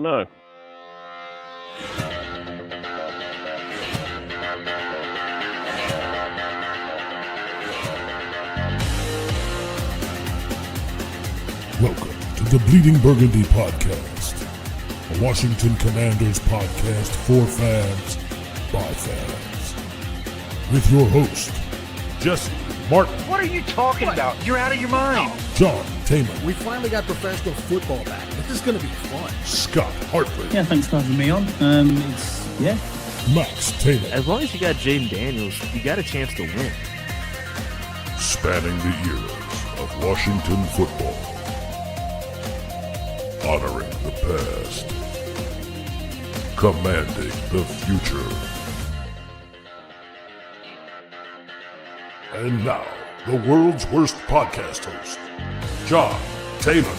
know. Welcome to the Bleeding Burgundy podcast, a Washington Commanders podcast for fans, by fans. With your host, Jesse Martin. What are you talking about? You're out of your mind. John Taman. We finally got professional football back. This is going to be fun. Scott Hartley. Yeah, thanks for having me on. Max Taylor. As long as you got Jaden Daniels, you got a chance to win. Spanning the eras of Washington football. Honoring the past. Commanding the future. And now, the world's worst podcast host, John Taylor.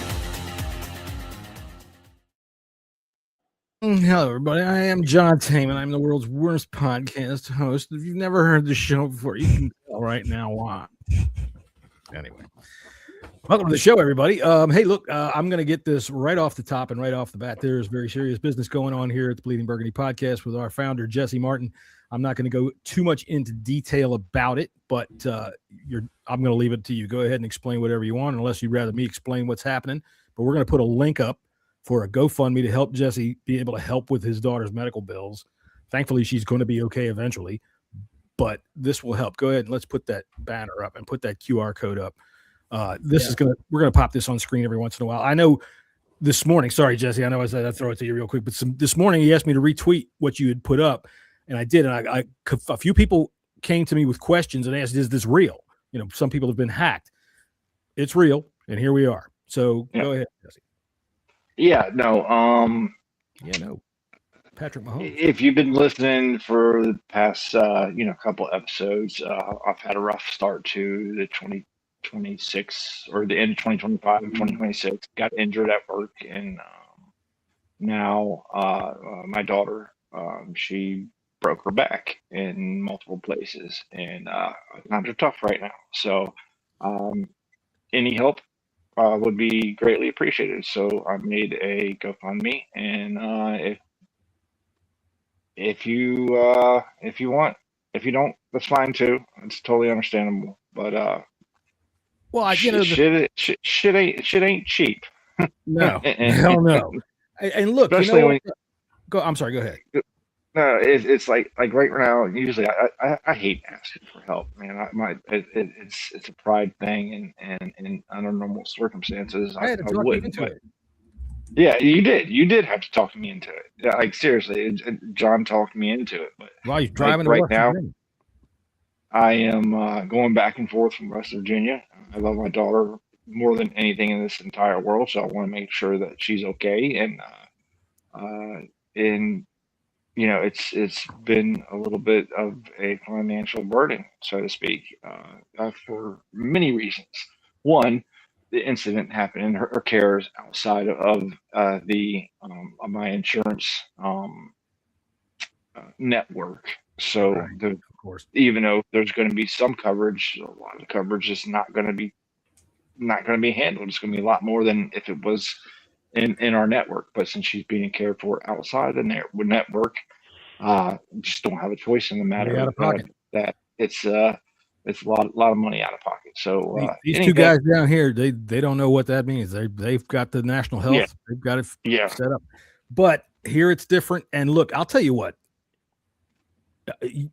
Hello, everybody. I am John Taman. I'm the world's worst podcast host. If you've never heard the show before, you can tell right now why. Anyway, welcome to the show, everybody. Hey, look, I'm going to get this right off the top and right off the bat. There's very serious business going on here at the Bleeding Burgundy podcast with our founder, Jesse Martin. I'm not going to go too much into detail about it, but I'm going to leave it to you. Go ahead and explain whatever you want, unless you'd rather me explain what's happening. But we're going to put a link up for a GoFundMe to help Jesse be able to help with his daughter's medical bills. Thankfully, she's going to be okay eventually, but this will help. Go ahead and let's put that banner up and put that QR code up. We're going to pop this on screen every once in a while. I know this morning, sorry, Jesse, I know I said I'd throw it to you real quick, but this morning he asked me to retweet what you had put up. And I did, and a few people came to me with questions and asked, "Is this real?" You know, some people have been hacked. It's real, and here we are. So Go ahead, Jesse. Yeah, no. Patrick Mahomes. If you've been listening for the past, couple episodes, I've had a rough start to the 2026 or the end of 2025 and 2026. Got injured at work, and now my daughter, she broke her back in multiple places, and times are tough right now. So any help would be greatly appreciated. So I made a GoFundMe, and if you want, if you don't, that's fine too. It's totally understandable. But shit ain't cheap. No, hell no. And look, especially I'm sorry. Go ahead. No, it's like right now. Usually, I hate asking for help, man. It's a pride thing, and under normal circumstances, I wouldn't. But yeah, you did have to talk me into it. Yeah, like seriously, John talked me into it. But while you're driving right now, I am going back and forth from West Virginia. I love my daughter more than anything in this entire world, so I want to make sure that she's okay, and you know, it's been a little bit of a financial burden, so to speak, for many reasons. One, the incident happened in her care is outside of my insurance network. So right. Of course, even though there's going to be some coverage, a lot of coverage is not going to be handled. It's going to be a lot more than if it was in our network. But since she's being cared for outside the network, just don't have a choice in the matter out of pocket. That it's a lot of money out of pocket. So these two guys down here, they don't know what that means. They've got the national health. Yeah. They've got it set up. But here it's different. And look, I'll tell you what,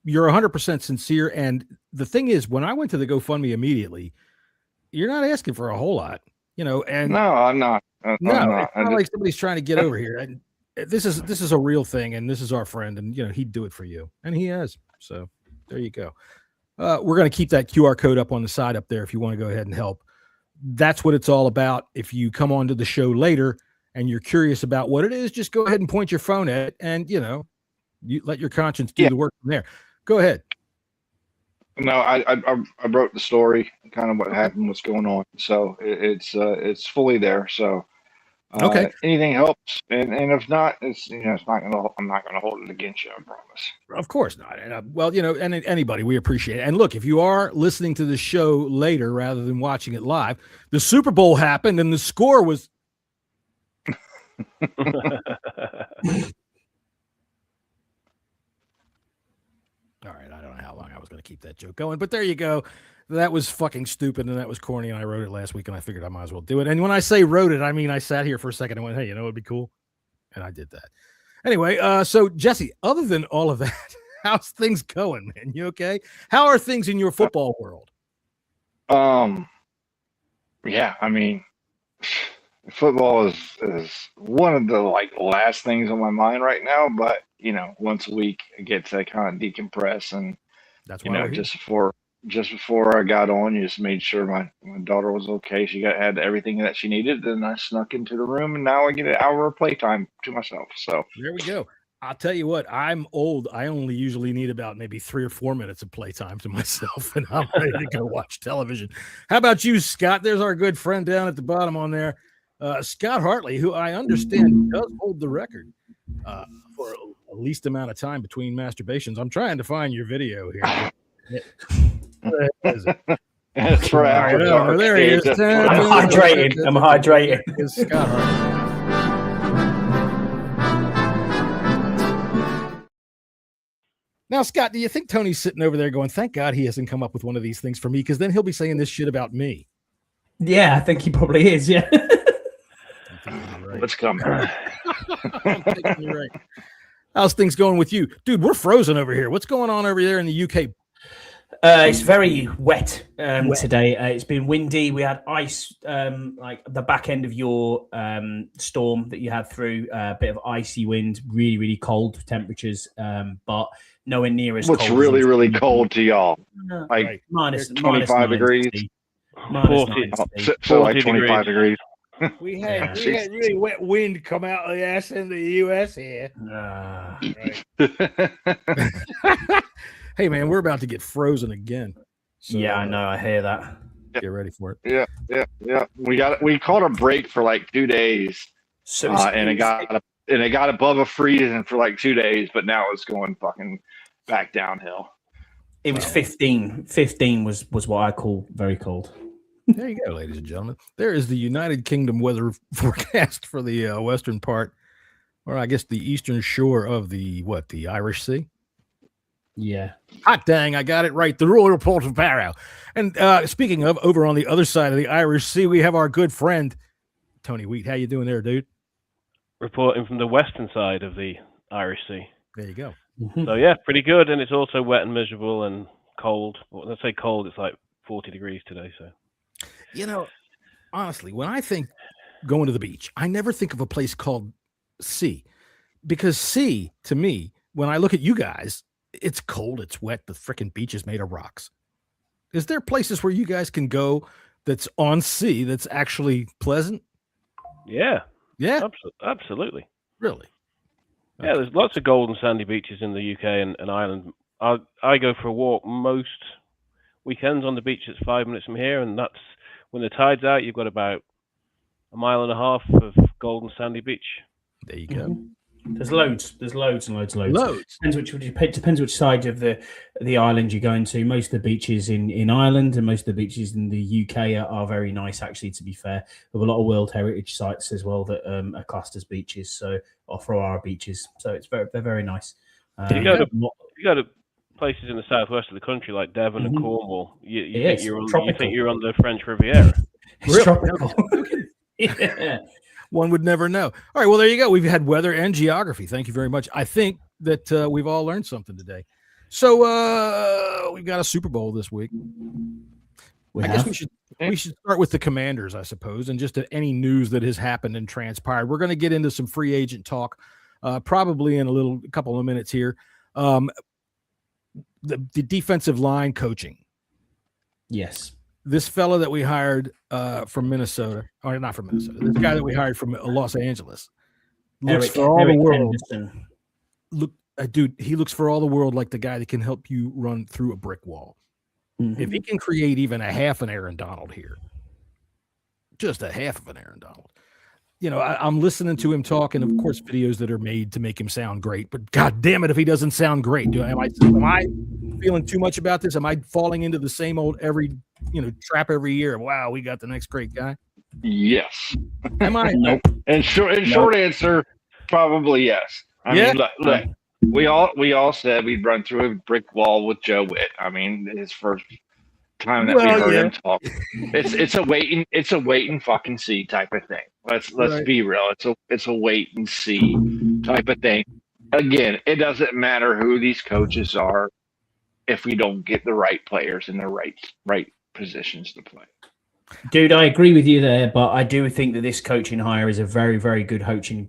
you're 100% sincere. And the thing is, when I went to the GoFundMe immediately, you're not asking for a whole lot, you know. And no, I'm not. It's not like somebody's trying to get over here. And this is a real thing, and this is our friend, and you know he'd do it for you, and he has. So there you go. We're going to keep that QR code up on the side up there if you want to go ahead and help. That's what it's all about. If you come on to the show later and you're curious about what it is, just go ahead and point your phone at it, and you let your conscience do the work from there. Go ahead. No, I wrote the story, kind of what happened, what's going on. So it's fully there. So okay, anything helps, and if not, I'm not gonna hold it against you. I promise. Of course not. And well, and anybody, we appreciate it. And look, if you are listening to the show later rather than watching it live, the Super Bowl happened and the score was All right, I don't know how long I was going to keep that joke going, but there you go. That was fucking stupid, and that was corny, and I wrote it last week, and I figured I might as well do it. And when I say wrote it, I mean I sat here for a second and went, hey, you know what would be cool? And I did that. Anyway, so Jesse, other than all of that, how's things going, man? You okay? How are things in your football world? Yeah, I mean, football is one of the last things on my mind right now, but once a week I get to kind of decompress, and That's why we're here. just before I got on, you just made sure my daughter was okay. She had everything that she needed, and I snuck into the room, and now I get an hour of playtime to myself. So there we go. I'll tell you what, I'm old. I only usually need about maybe 3 or 4 minutes of playtime to myself, and I'm ready to go watch television. How about you, Scott? There's our good friend down at the bottom on there, Scott Hartley, who I understand does hold the record for a least amount of time between masturbations. I'm trying to find your video here. Where is it? it's for after dark. There he is. I'm hydrating. It's Scott Hartley. Now, Scott, do you think Tony's sitting over there going, thank God he hasn't come up with one of these things for me, because then he'll be saying this shit about me? Yeah, I think he probably is, yeah. Right. What's coming? I'm thinking you're right. How's things going with you? Dude, we're frozen over here. What's going on over there in the UK? It's very wet today. It's been windy. We had ice, like the back end of your storm that you had through. A bit of icy wind, really, really cold temperatures, but nowhere near as What's cold. really, really cold to y'all? Like minus 25 degrees? Minus 40. So like 25 degrees. We had really wet wind come out of the ass in the US here. Hey, man, we're about to get frozen again. So, yeah, I know. I hear that. Get ready for it. Yeah. We caught a break for like 2 days, So and it got above a freezing for like 2 days, but now it's going fucking back downhill. It was 15. 15 was what I call very cold. There you go, ladies and gentlemen. There is the United Kingdom weather forecast for the western part, or I guess the eastern shore of the Irish Sea. Yeah. Hot dang, I got it right. The Royal Port of Barrow. And speaking of, over on the other side of the Irish Sea, we have our good friend, Tony Wheat. How you doing there, dude? Reporting from the western side of the Irish Sea. There you go. So, yeah, pretty good. And it's also wet and miserable and cold. Well, let's say cold, it's like 40 degrees today. So, Honestly, when I think going to the beach, I never think of a place called sea, because sea, to me, when I look at you guys, it's cold, it's wet, the freaking beach is made of rocks. Is there places where you guys can go that's on sea that's actually pleasant? yeah. Yeah, Absolutely. really. Yeah, there's lots of golden sandy beaches in the UK and Ireland. I go for a walk most weekends on the beach. It's 5 minutes from here, and that's when the tide's out. You've got about 1.5 miles of golden sandy beach. There you go. There's loads. There's loads and loads and loads. Loads. Depends which side of the island you're going to. Most of the beaches in Ireland and most of the beaches in the UK are very nice, actually, to be fair. We have a lot of World Heritage sites as well that are classed as beaches, so or our beaches. So they're very nice. You go to places in the southwest of the country like Devon and Cornwall. You think you're on the French Riviera. It's tropical. Yeah. One would never know. All right, well, there you go. We've had weather and geography. Thank you very much. I think that we've all learned something today. So we've got a Super Bowl this week. I guess we should start with the Commanders, I suppose, and just any news that has happened and transpired. We're going to get into some free agent talk, probably in a couple of minutes here. The defensive line coaching. Yes. This fella that we hired from Minnesota, or not from Minnesota, this guy that we hired from Los Angeles, looks for all the world. Dude, he looks for all the world like the guy that can help you run through a brick wall. Mm-hmm. If he can create even a half an Aaron Donald here, just a half of an Aaron Donald. I'm listening to him talk, and of course, videos that are made to make him sound great. But God damn it, if he doesn't sound great, am I feeling too much about this? Am I falling into the same old trap every year? Wow, we got the next great guy. Yes. Am I? Nope. And short answer, Probably yes. I Yeah. mean, look, we all said we'd run through a brick wall with Joe Witt. I mean, his first time that we heard him talk. It's a wait and fucking see type of thing. Let's Right. be real. It's a wait and see type of thing. Again, it doesn't matter who these coaches are if we don't get the right players in the right positions to play. Dude, I agree with you there, but I do think that this coaching hire is a very, very good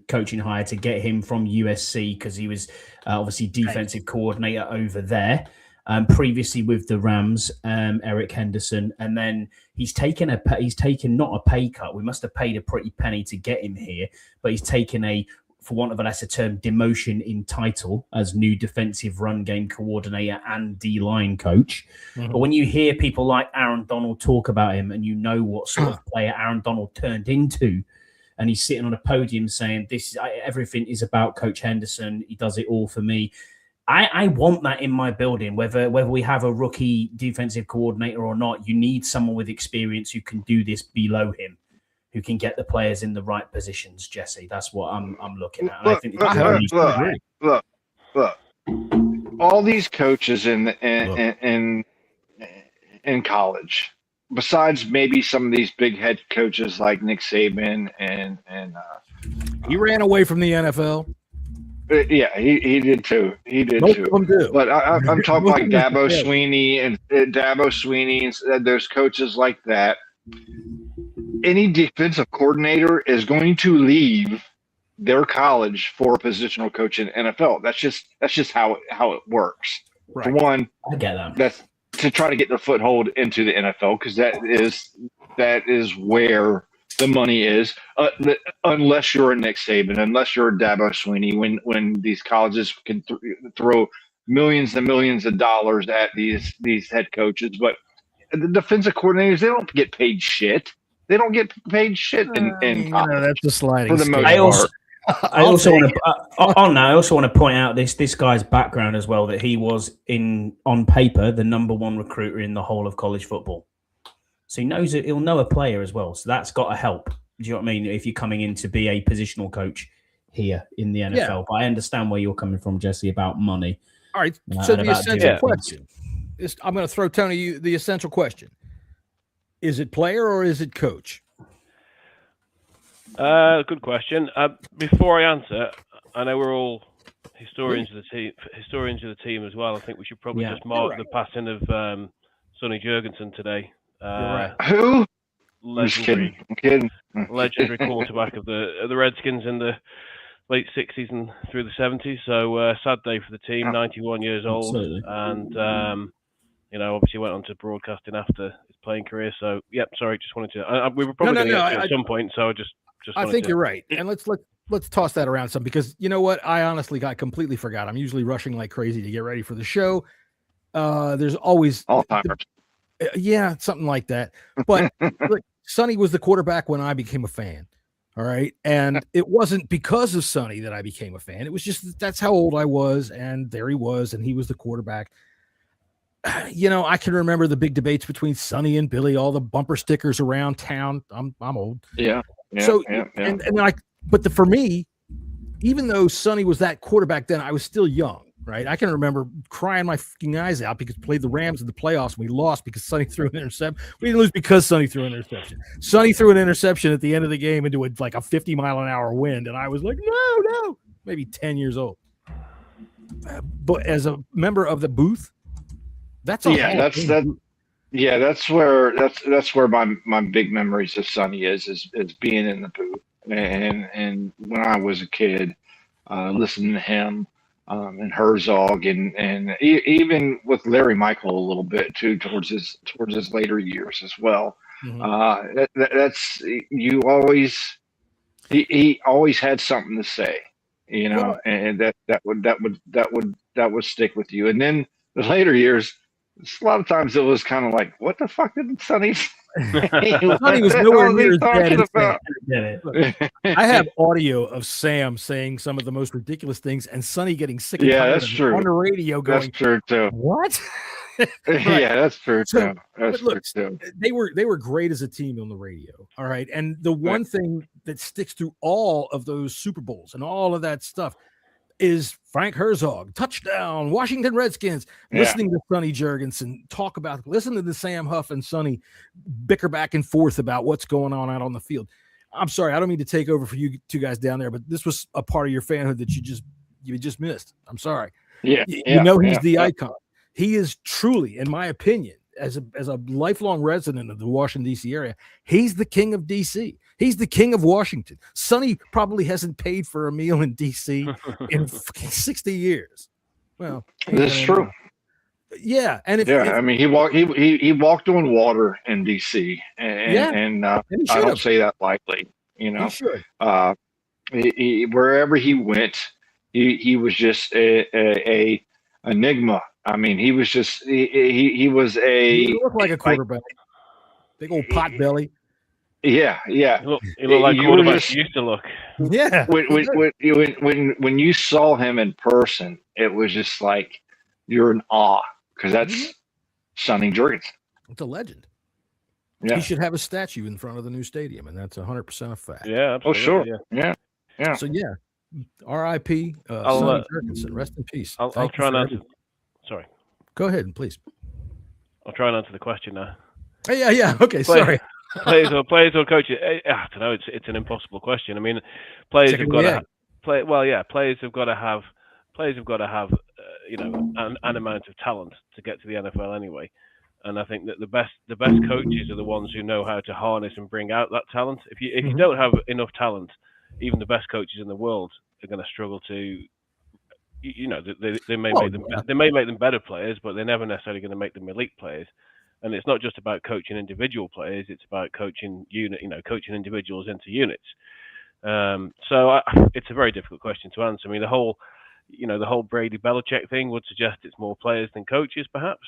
coaching hire to get him from USC, because he was obviously defensive coordinator over there. Previously with the Rams, Eric Henderson, and then he's taken not a pay cut. We must have paid a pretty penny to get him here, but he's taken a, for want of a lesser term, demotion in title as new defensive run game coordinator and D-line coach. Mm-hmm. But when you hear people like Aaron Donald talk about him, and you know what sort of player Aaron Donald turned into, and he's sitting on a podium saying, everything is about Coach Henderson. He does it all for me. I want that in my building, whether we have a rookie defensive coordinator or not. You need someone with experience who can do this below him, who can get the players in the right positions, Jesse. That's what I'm looking at. Look. All these coaches in college, besides maybe some of these big head coaches like Nick Saban and he ran away from the NFL. Yeah, he did too. Most of them do. But I'm talking like Dabo Sweeney and those coaches like that. Any defensive coordinator is going to leave their college for a positional coach in NFL. That's just how it works. Right. For one, I get that. That's to try to get their foothold into the NFL, because that is where the money is. Unless you're a Nick Saban, unless you're a Dabo Sweeney, when these colleges can throw millions and millions of dollars at these head coaches, but the defensive coordinators, they don't get paid shit. They don't get paid shit in college. That's a sliding for the most part. I also want to point out this guy's background as well, that he was on paper the number one recruiter in the whole of college football. So he'll know a player as well. So that's got to help. Do you know what I mean? If you're coming in to be a positional coach here in the NFL. Yeah. But I understand where you're coming from, Jesse, about money. All right. So the essential question is, I'm going to throw Tony the essential question. Is it player or is it coach? Good question. Before I answer, I know we're all historians of the team as well. I think we should probably just mark the passing of Sonny Jurgensen today. Right. Who? Legendary quarterback of the Redskins in the late 60s and through the 70s. So sad day for the team. 91 years old, and obviously went on to broadcasting after his playing career. So sorry, just wanted to. We were probably going to get to at some point, so just. I think you're right, and let's toss that around some, because you know what? I honestly completely forgot. I'm usually rushing like crazy to get ready for the show. There's always Alzheimer's. Yeah, something like that. But look, Sonny was the quarterback when I became a fan. All right. And it wasn't because of Sonny that I became a fan. It was just that's how old I was. And there he was. And he was the quarterback. I can remember the big debates between Sonny and Billy, all the bumper stickers around town. I'm old. Yeah. But for me, even though Sonny was that quarterback then, I was still young. Right, I can remember crying my fucking eyes out because we played the Rams in the playoffs and we lost because Sonny threw an interception. We didn't lose because Sonny threw an interception. Sonny threw an interception at the end of the game into a 50-mile-an-hour wind, and I was like, no, maybe 10 years old. But as a member of the booth, that's where my big memories of Sonny is being in the booth, and when I was a kid, listening to him. And Herzog and even with Larry Michael a little bit too towards his later years as well. Mm-hmm. He always had something to say, and that would stick with you. And then the later years, a lot of times it was kind of like, what the fuck did Sonny say? Sonny was nowhere near as bad. I have audio of Sam saying some of the most ridiculous things, and Sonny getting sick and tired that's true. on the radio going, that's true too. What? Yeah, that's true So, too. That's but look, true too. they were great as a team on the radio. All right. And the one thing that sticks through all of those Super Bowls and all of that stuff is Frank Herzog, touchdown, Washington Redskins, Yeah. listening to Sonny Jurgensen listening to Sam Huff and Sonny bicker back and forth about what's going on out on the field. I'm sorry, I don't mean to take over for you two guys down there, but this was a part of your fanhood that you just missed. I'm sorry. Yeah. You know he's the icon. He is truly, in my opinion, as a lifelong resident of the Washington, D.C. area, he's the king of D.C. He's the king of Washington. Sonny probably hasn't paid for a meal in D.C. in 60 years. Well, that's true. Yeah, and I mean, he walked on water in D.C. and I don't say that lightly. You know, wherever he went, he was just a enigma. I mean, he was just he was a. He looked like a quarterback, big old pot belly. Yeah. He looked like quarterbacks used to look. Yeah. When you saw him in person, it was just like you're in awe because that's Sonny Jurgensen. It's a legend. Yeah. He should have a statue in front of the new stadium, and that's 100% a fact. Yeah, absolutely. Oh, sure. Yeah. So R.I.P. Sonny Jurgensen. Rest in peace. I'll try and answer. Sorry. Go ahead, please. I'll try and answer the question now. Yeah. Okay, sorry. Players or coaches? I don't know. It's an impossible question. I mean, players have got to play. Well, yeah, players have got to have an amount of talent to get to the NFL anyway. And I think that the best coaches are the ones who know how to harness and bring out that talent. If you don't have enough talent, even the best coaches in the world are going to struggle to. They may make them better players, but they're never necessarily going to make them elite players. And it's not just about coaching individual players; it's about coaching coaching individuals into units. So it's a very difficult question to answer. I mean, the whole Brady Belichick thing would suggest it's more players than coaches, perhaps.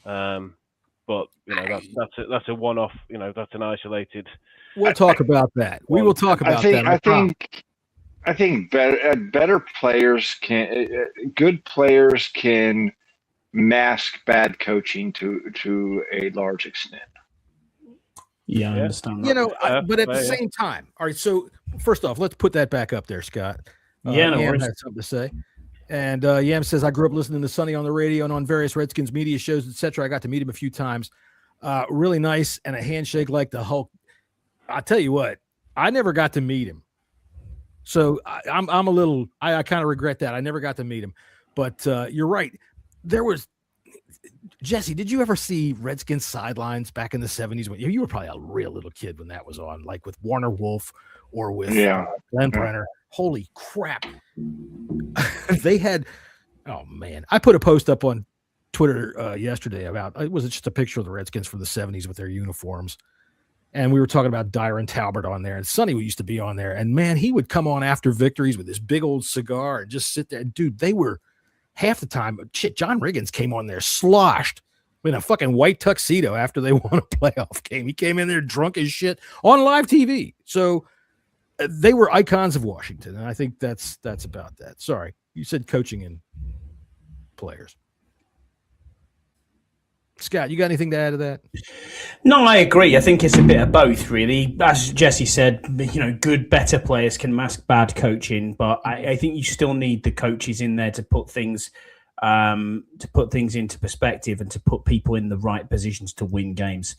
But that's a one-off. That's an isolated. We'll talk about that. We will talk about that. I think better players good players can mask bad coaching to a large extent. Yeah, I understand that. But at the same time, all right. So first off, let's put that back up there, Scott. Yam had something to say, and Yam says, "I grew up listening to Sonny on the radio and on various Redskins media shows, etc. I got to meet him a few times. Really nice and a handshake like the Hulk. I'll tell you what, I never got to meet him." So I'm a little, I kind of regret that. I never got to meet him, but you're right. There was, Jesse, did you ever see Redskins sidelines back in the 70s? When you were probably a real little kid when that was on, like with Warner Wolf or with Glenn Brenner. Holy crap. They had, oh man, I put a post up on Twitter yesterday about, it was just a picture of the Redskins from the 70s with their uniforms. And we were talking about Dyron Talbert on there, and Sonny used to be on there. And man, he would come on after victories with this big old cigar and just sit there. Dude, they were half the time. Shit, John Riggins came on there sloshed in a fucking white tuxedo after they won a playoff game. He came in there drunk as shit on live TV. So they were icons of Washington, and I think that's about that. Sorry, you said coaching and players. Scott, you got anything to add to that? No, I agree. I think it's a bit of both, really. As Jesse said, good, better players can mask bad coaching, but I think you still need the coaches in there to put things into perspective and to put people in the right positions to win games.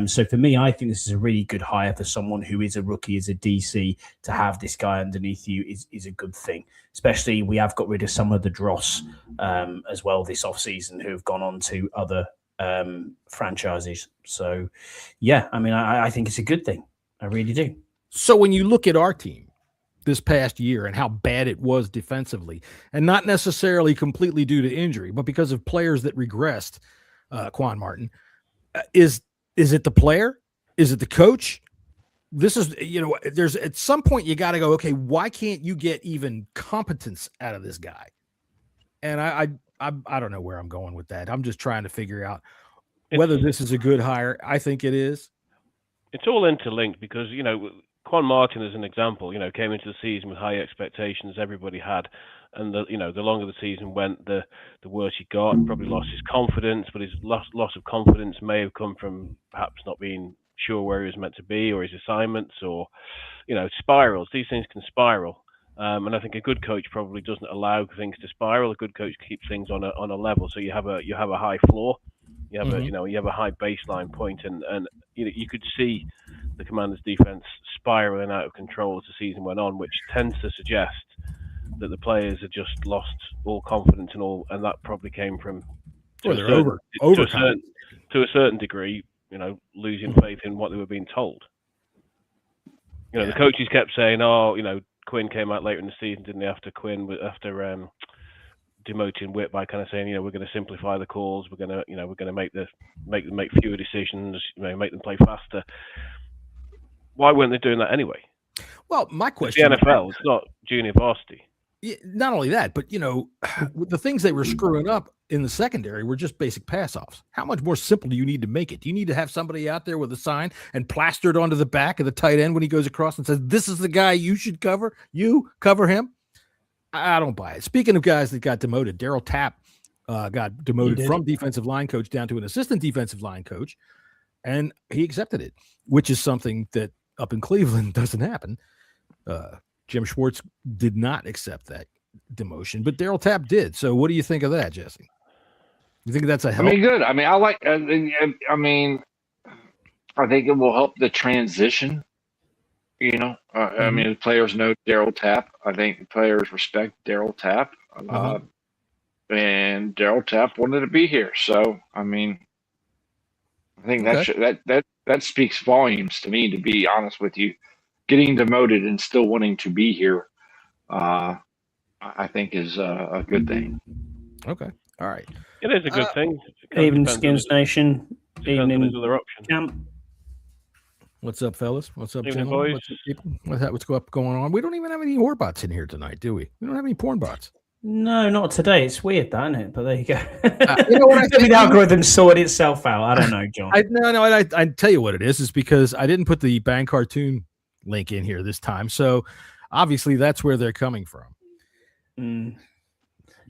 So for me, I think this is a really good hire for someone who is a rookie, as a DC. To have this guy underneath you is a good thing. Especially we have got rid of some of the dross as well this offseason who have gone on to other franchises. So yeah, I mean, I think it's a good thing. I really do. So when you look at our team this past year and how bad it was defensively, and not necessarily completely due to injury, but because of players that regressed, Quan Martin, is it the player? Is it the coach? This is, there's at some point you got to go, okay, why can't you get even competence out of this guy? And I don't know where I'm going with that. I'm just trying to figure out whether this is a good hire. I think it is. It's all interlinked because, Quan Martin, as an example, came into the season with high expectations. Everybody had, and the longer the season went, the worse he got. Probably lost his confidence, but his loss of confidence may have come from perhaps not being sure where he was meant to be, or his assignments, or spirals. These things can spiral, and I think a good coach probably doesn't allow things to spiral. A good coach keeps things on a level, so you have a high floor, you have you have a high baseline point, and you could see the Commanders' defense spiraling out of control as the season went on, which tends to suggest that the players had just lost all confidence and that probably came from to a certain degree, losing faith in what they were being told. The coaches kept saying, Quinn came out later in the season, didn't he? After demoting Whit by kind of saying, we're going to simplify the calls, we're going to make them make fewer decisions, make them play faster. Why weren't they doing that anyway? Well, my question: it's the NFL, it's not junior varsity. Yeah, not only that, but the things they were screwing up in the secondary were just basic pass-offs. How much more simple do you need to make it? Do you need to have somebody out there with a sign and plastered onto the back of the tight end when he goes across and says, "This is the guy you should cover. You cover him"? I don't buy it. Speaking of guys that got demoted, Daryl Tapp got demoted from defensive line coach down to an assistant defensive line coach, and he accepted it, which is something that up in Cleveland doesn't happen. Jim Schwartz did not accept that demotion, but Daryl Tapp did. So what do you think of that, Jesse? You think that's a help? Good. I think it will help the transition. The players know Daryl Tapp. I think the players respect Daryl Tapp. And Daryl Tapp wanted to be here. So, I think that speaks volumes to me, to be honest with you. Getting demoted and still wanting to be here, I think is a good thing. Okay. All right. It is a good thing. Even Skins Nation, evening camp. What's up, fellas? What's up, Evening, gentlemen? boys. What's up, What's going on? We don't even have any whore bots in here tonight, do we? We don't have any porn bots. No, not today. It's weird, that, isn't it? But there you go. You know what I think? The algorithm sorted itself out. I don't know, John. I tell you what it is because I didn't put the Bang Cartoon link in here this time. So obviously that's where they're coming from.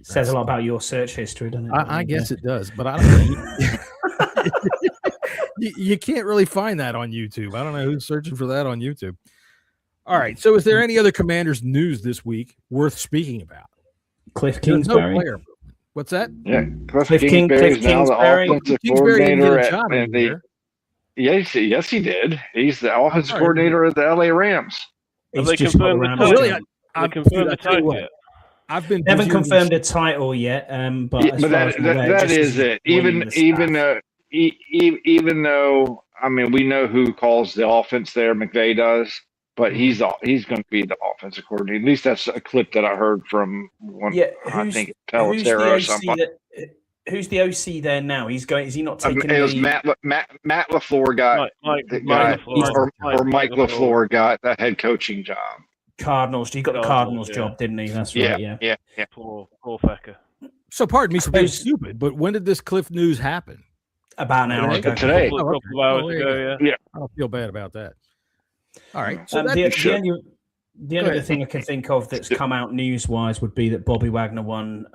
Says a lot about your search history, doesn't it? I guess it does, but I don't know. You can't really find that on YouTube. I don't know who's searching for that on YouTube. All right. So is there any other Commanders news this week worth speaking about? Cliff Kingsbury. What's that? Yeah, Cliff Kingsbury is now the offensive coordinator Yes, he did. He's the offensive coordinator of the LA Rams. Have they confirmed the title? Really? They confirmed the title yet? They haven't confirmed a title yet, but that is it. Even though we know who calls the offense there, McVay does, but he's going to be the offensive coordinator. At least that's a clip that I heard from one. I think it's Pelletera or something. Who's the OC there now? He's going. Is he not taking? It was Matt LaFleur got Mike LaFleur got the head coaching job. Cardinals. He got the Cardinals job, didn't he? That's right. Yeah. Poor fecker. So pardon me for being stupid, but when did this Cliff news happen? About an hour ago. Today. A couple of hours ago. Yeah. I don't feel bad about that. All right. So the only other thing I can think of that's come out news-wise would be that Bobby Wagner won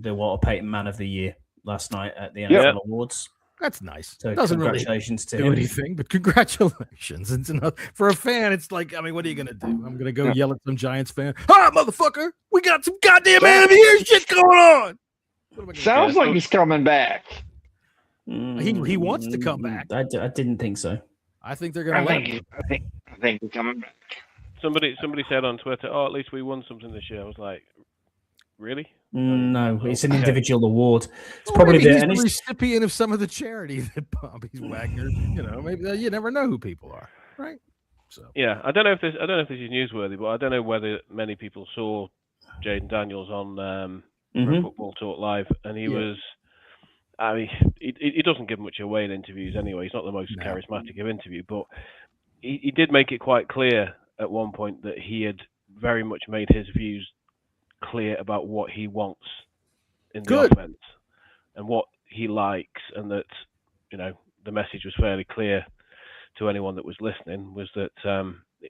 the Walter Payton Man of the Year last night at the NFL Awards. That's nice. So doesn't congratulations really do anything, but congratulations. It's enough. For a fan, it's like, what are you going to do? I'm going to go yell at some Giants fan. Hi, motherfucker. We got some goddamn Man of the Year shit going on. Sounds like he's coming back. He wants to come back. I didn't think so. I think they're going to let him. I think he's coming back. Somebody said on Twitter, "Oh, at least we won something this year." I was like, "Really?" No, it's an individual award. It's probably he's the recipient of some of the charity that Bobby Wagner. Maybe you never know who people are, right? So yeah, I don't know if this is newsworthy, but I don't know whether many people saw Jaden Daniels on Pro Football Talk Live, and he was. He doesn't give much away in interviews anyway. He's not the most charismatic of interview, but he did make it quite clear at one point that he had very much made his views clear about what he wants in the offense and what he likes, and that the message was fairly clear to anyone that was listening, was that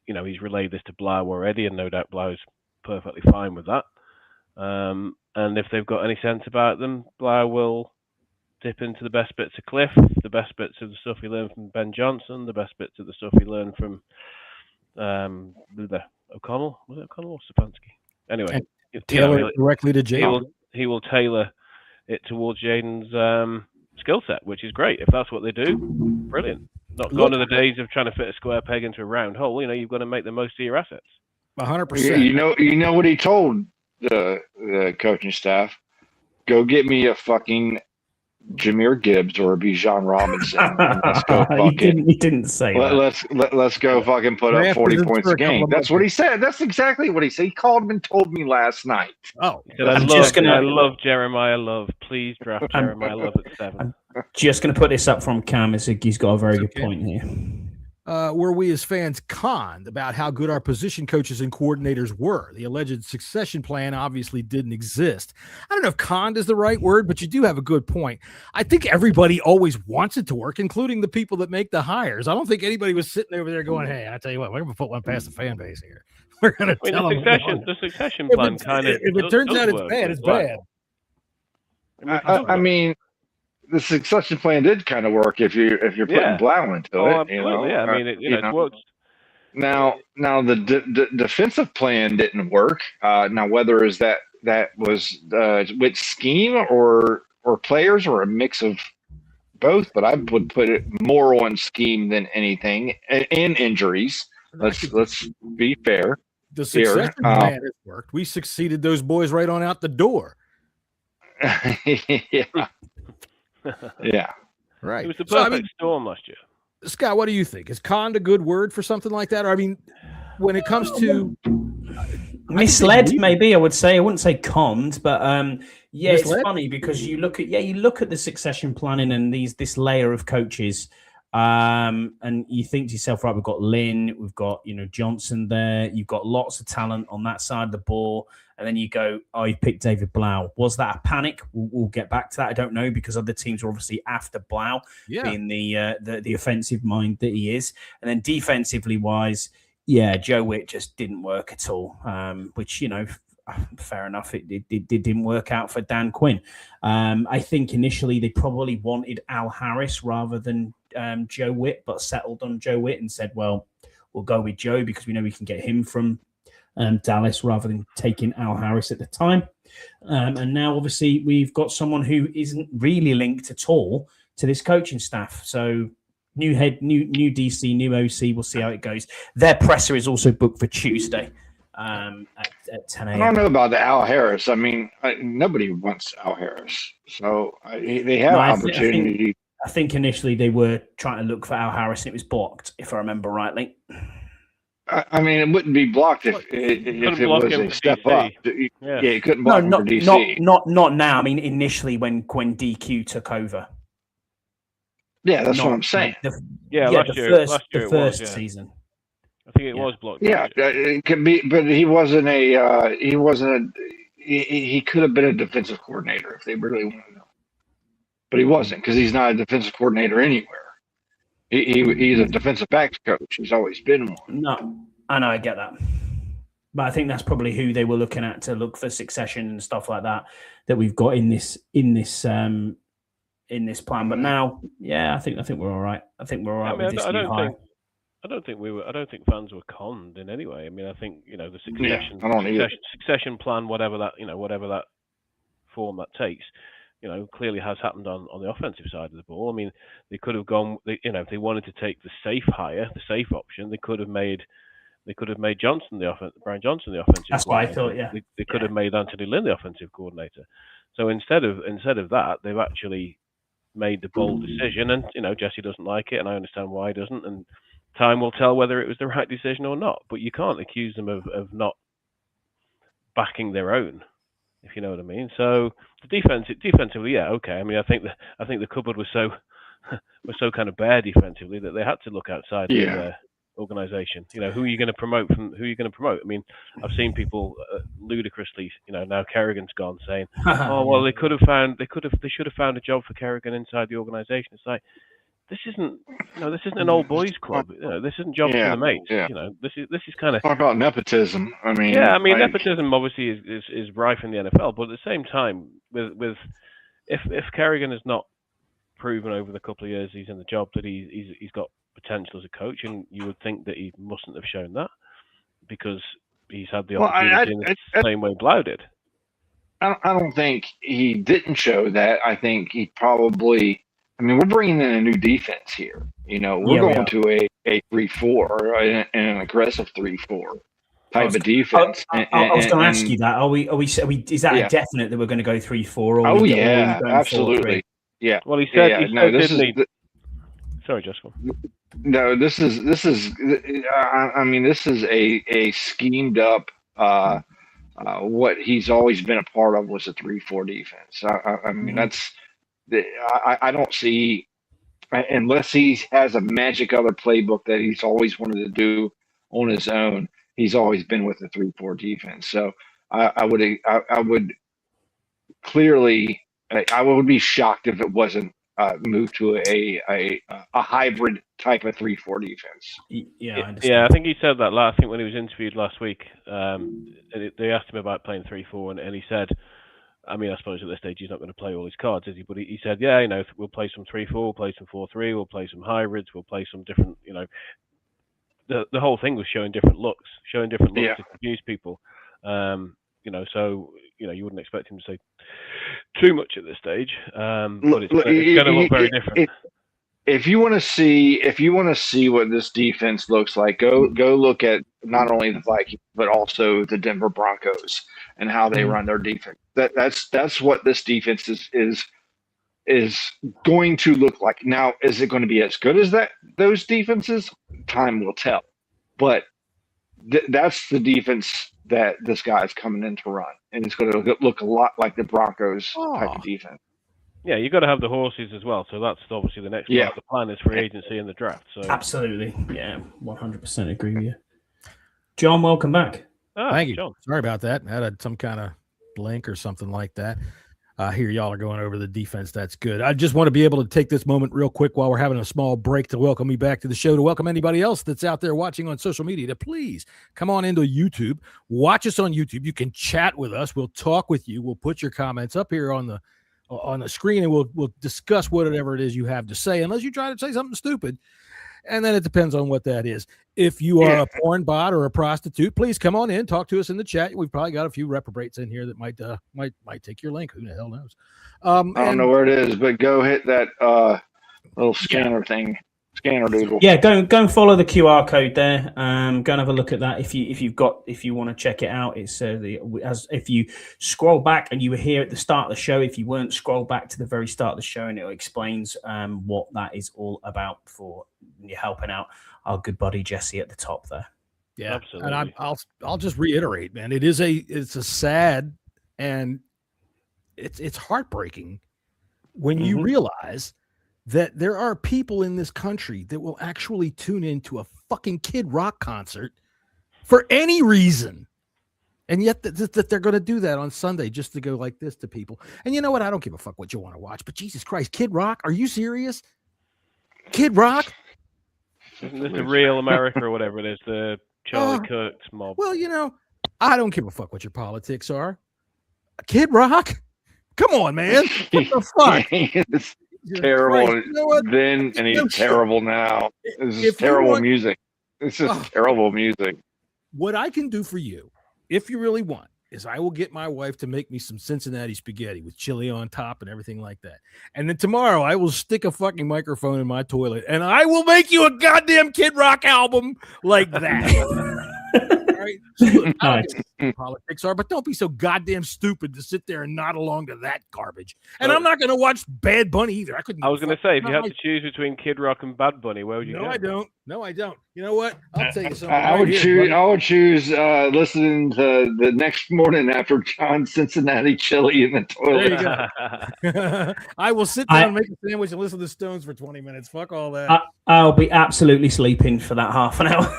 he's relayed this to Blau already, and no doubt Blau's perfectly fine with that. And if they've got any sense about them, Blau will dip into the best bits of Cliff, the best bits of the stuff he learned from Ben Johnson, the best bits of the stuff he learned from O'Connell. Was it O'Connell or Stefanski? Anyway, tailor it directly to Jaden. He will tailor it towards Jaden's skill set, which is great. If that's what they do, brilliant. Not gone are the days of trying to fit a square peg into a round hole. You've got to make the most of your assets. 100%. You know what he told the coaching staff? Go get me a fucking Jahmyr Gibbs or a Bijan Robinson. And let's go fucking. He didn't say that. Let's go fucking put up 40 points a game. That's what he said. That's exactly what he said. He called him and told me last night. Oh, I love Jeremiah Love. Please draft Jeremiah Love at 7. I'm just going to put this up from Cam. He's got a very good point here. Were we as fans conned about how good our position coaches and coordinators were? The alleged succession plan obviously didn't exist. I don't know if conned is the right word, but you do have a good point. I think everybody always wants it to work, including the people that make the hires. I don't think anybody was sitting over there going, hey, I tell you what, we're going to put one past the fan base here. We're going to tell them. The succession plan kind of. If it turns out it's bad, it's bad. I mean, the succession plan did kind of work if you're putting Blau into it. Absolutely. Yeah, I mean, it works. Now the defensive plan didn't work. Now whether is that was with scheme or players or a mix of both, but I would put it more on scheme than anything, and injuries. Let's be fair. The succession plan has worked. We succeeded those boys right on out the door. Yeah. Yeah. Right. It was the perfect storm last year. Scott, what do you think? Is conned a good word for something like that? Or, I mean, when it comes to misled, maybe I would say. I wouldn't say conned, but yeah, misled? It's funny because you look at the succession planning and this layer of coaches, and you think to yourself, right, we've got Lynn, we've got Johnson there, you've got lots of talent on that side of the ball. And then you go, you picked David Blau. Was that a panic? We'll get back to that. I don't know, because other teams were obviously after Blau, being the offensive mind that he is. And then defensively wise, Joe Witt just didn't work at all, which, fair enough. It didn't work out for Dan Quinn. I think initially they probably wanted Al Harris rather than Joe Witt, but settled on Joe Witt and said, well, we'll go with Joe because we know we can get him from Dallas rather than taking Al Harris at the time. And now obviously we've got someone who isn't really linked at all to this coaching staff. So new head, new DC, new OC. We'll see how it goes. Their presser is also booked for Tuesday at 10 a.m. I don't know about the Al Harris. I mean, nobody wants Al Harris. So they have opportunity. I think initially they were trying to look for Al Harris and it was blocked, if I remember rightly. I mean, it wouldn't be blocked if it was a step up. Yeah, it couldn't block him for DC. Not now. I mean, initially when DQ took over. Yeah, that's what I'm saying. The first season. I think it was blocked. Yeah, it could be, but he wasn't a. He could have been a defensive coordinator if they really wanted to know, but he wasn't because he's not a defensive coordinator anywhere. He's a defensive backs coach. He's always been one. No, I know, I get that. But I think that's probably who they were looking at to look for succession and stuff like that we've got in this plan. But now, I think we're all right. I think we're all right with this new hire. I don't think fans were conned in any way. I mean, I think the succession plan, whatever that form that takes. Clearly has happened on the offensive side of the ball. I mean, they could have gone. If they wanted to take the safe hire, the safe option, they could have made Johnson Brian Johnson the offensive. That's what I thought. Yeah, they could have made Anthony Lynn the offensive coordinator. So instead of that, they've actually made the bold decision. And Jesse doesn't like it, and I understand why he doesn't. And time will tell whether it was the right decision or not. But you can't accuse them of not backing their own. If you know what I mean. So the defensively, okay. I mean, I think the cupboard was so kind of bare defensively that they had to look outside the organization. Who are you going to promote? Who are you going to promote? I mean, I've seen people ludicrously, now Kerrigan's gone, saying, "Oh well, they should have found a job for Kerrigan inside the organization." It's like, this isn't an old boys club. This isn't jobs for the mates. This is kind of talk about nepotism. I mean, nepotism obviously is rife in the NFL, but at the same time, with if Kerrigan has not proven over the couple of years he's in the job that he's got potential as a coach, and you would think that he mustn't have shown that because he's had the opportunity in the same way Blau did. I don't think he didn't show that. I think he probably. I mean, we're bringing in a new defense here. We're going to a 3-4 and an aggressive 3-4 type of defense. I was going to ask you that. Are we? Is that a definite that we're going to go 3-4? Oh yeah, absolutely. Yeah. Well, he said. Sorry, Jessica. No, this is. I mean, this is a schemed up. What he's always been a part of was a 3-4 defense. I mean, that's. I don't see, unless he has a magic other playbook that he's always wanted to do on his own. He's always been with the 3-4 defense. So I would clearly, I would be shocked if it wasn't moved to a hybrid type of 3-4 defense. I think he said that I think when he was interviewed last week. They asked him about playing 3-4, and he said. I mean, I suppose at this stage he's not going to play all his cards, is he? But he said, we'll play some 3-4, we'll play some 4-3, we'll play some hybrids, we'll play some different, the whole thing was showing different looks to confuse people. So, you wouldn't expect him to say too much at this stage, but it's going to look very different. If you want to see what this defense looks like, go look at not only the Vikings but also the Denver Broncos and how they run their defense. That's what this defense is going to look like. Now, is it going to be as good as those defenses? Time will tell. But that's the defense that this guy is coming in to run, and it's going to look a lot like the Broncos type of defense. Yeah, you've got to have the horses as well. So that's obviously the next part of the plan is free agency and the draft. So absolutely, 100% agree with you. John, welcome back. Thank you. John. Sorry about that. I had some kind of link or something like that. Here y'all are going over the defense. That's good. I just want to be able to take this moment real quick while we're having a small break to welcome me back to the show, to welcome anybody else that's out there watching on social media to please come on into YouTube. Watch us on YouTube. You can chat with us. We'll talk with you. We'll put your comments up here on the screen, and we'll discuss whatever it is you have to say, unless you try to say something stupid. And then it depends on what that is. If you are a porn bot or a prostitute, please come on in, talk to us in the chat. We've probably got a few reprobates in here that might take your link. Who the hell knows? I don't know where it is, but go hit that little scanner thing. Scanner doodle. Yeah, go and follow the QR code there. Go and have a look at that if you want to check it out. It's if you scroll back and you were here at the start of the show. If you weren't, scroll back to the very start of the show and it explains what that is all about for you're helping out our good buddy Jesse at the top there. Yeah, absolutely. And I'll just reiterate, man. It's a sad and it's heartbreaking when you realize that there are people in this country that will actually tune into a fucking Kid Rock concert for any reason. And yet that they're going to do that on Sunday just to go like this to people. And you know what? I don't give a fuck what you want to watch, but Jesus Christ, Kid Rock? Are you serious? Kid Rock? Isn't this the Real America or whatever it is, the Charlie Kirk's mob? Well, I don't give a fuck what your politics are. Kid Rock? Come on, man. What the fuck? It's terrible then, and he's terrible now. This is terrible music. It's just terrible music. What I can do for you, if you really want, is I will get my wife to make me some Cincinnati spaghetti with chili on top and everything like that. And then tomorrow I will stick a fucking microphone in my toilet and I will make you a goddamn Kid Rock album like that. All right? So look, I don't know what politics are, but don't be so goddamn stupid to sit there and nod along to that garbage. And I'm not going to watch Bad Bunny either. I was going to say, if you had to choose between Kid Rock and Bad Bunny, where would you go? No, I don't. You know what? I'll tell you something. I would choose listening to the next morning after John's Cincinnati chili in the toilet. There you go. I will sit down and make a sandwich and listen to the Stones for 20 minutes. Fuck all that. I'll be absolutely sleeping for that half an hour.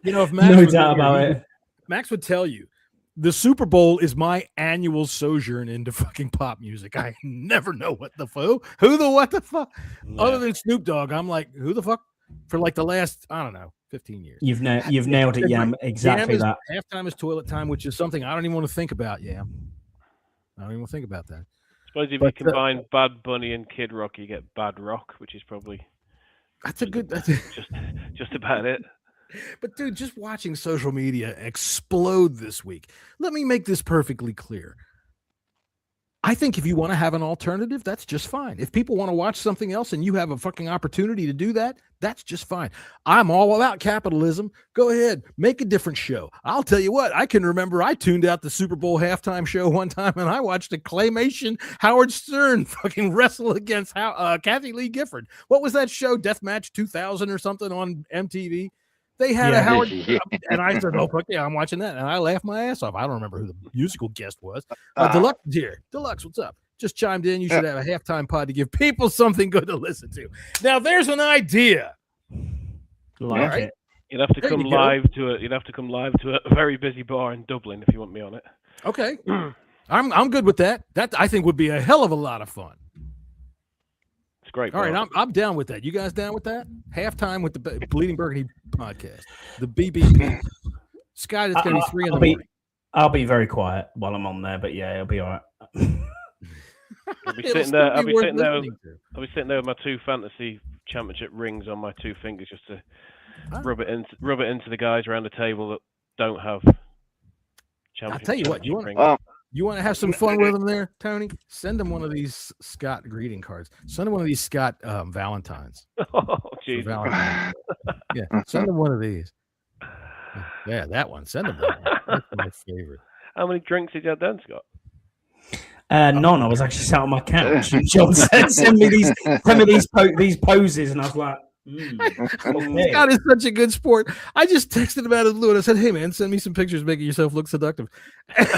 If Max no doubt about it. Max would tell you the Super Bowl is my annual sojourn into fucking pop music. I never know what the fuck, what the fuck. Yeah. Other than Snoop Dogg, I'm like, who the fuck? For like the last, I don't know, 15 years. You've nailed it, Yam. Exactly that. Halftime is toilet time, which is something I don't even want to think about, Yam. I don't even want to think about that. Suppose if you combine Bad Bunny and Kid Rock, you get Bad Rock, which is probably just about it. But dude, just watching social media explode this week. Let me make this perfectly clear. I think if you want to have an alternative, that's just fine. If people want to watch something else and you have a fucking opportunity to do that, that's just fine. I'm all about capitalism. Go ahead, make a different show. I'll tell you what, I can remember I tuned out the Super Bowl halftime show one time and I watched a claymation Howard Stern fucking wrestle against Kathy Lee Gifford. What was that show? Deathmatch 2000 or something on MTV? They had a Howard, and I said, "Oh fuck yeah, I'm watching that," and I laughed my ass off. I don't remember who the musical guest was. Deluxe, dear, Deluxe, what's up? Just chimed in. You should have a halftime pod to give people something good to listen to. Now, there's an idea. Like it. You'd have to come live to it. You'd have to come live to a very busy bar in Dublin if you want me on it. Okay, I'm good with that. That I think would be a hell of a lot of fun. Great. All right, I'm down with that. You guys down with that? Halftime with the Bleeding Burgundy podcast, the BBP. Scott, it's going to be 3 in the morning. I'll be very quiet while I'm on there, but yeah, it'll be all right. I'll be sitting there. I'll be sitting there with my 2 fantasy championship rings on my 2 fingers, just to rub it into the guys around the table that don't have championship. I'll tell you what, you want to have some fun with them there, Tony? Send them one of these Scott greeting cards. Send them one of these Scott Valentines. Oh, jeez. Yeah, send them one of these. Yeah, that one. Send them that one. That's my favorite. How many drinks did you have then, Scott? None. I was actually sat on my couch. And John said, "Send me these poses," and I was like, Scott is such a good sport. I just texted him out of the blue and I said, "Hey man, send me some pictures making yourself look seductive." And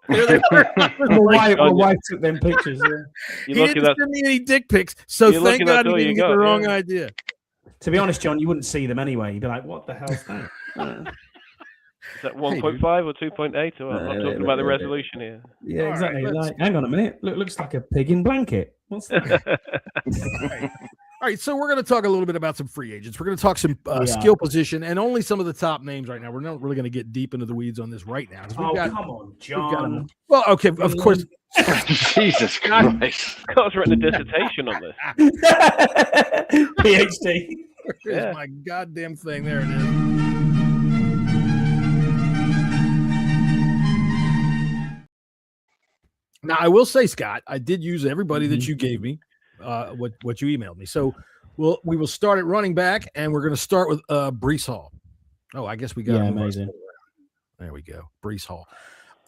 there they were. My wife took them pictures. He didn't send me any dick pics, so thank God he didn't get the wrong idea. To be honest, John, you wouldn't see them anyway. You'd be like, "What the hell's that?" Is that 1.5 or 2.8? Or I'm talking about the resolution here. Yeah, exactly. Right, hang on a minute. Looks like a pig in blanket. What's that? All right, so we're going to talk a little bit about some free agents. We're going to talk some skill position and only some of the top names right now. We're not really going to get deep into the weeds on this right now. Come on, John. Well, okay, of course. Jesus Christ. Scott's written a dissertation on this. PhD. Here's my goddamn thing. There it is. Now, I will say, Scott, I did use everybody that you gave me. What you emailed me. So we will start at running back, and we're going to start with Breece Hall. Oh, I guess we got amazing. There we go, Breece Hall.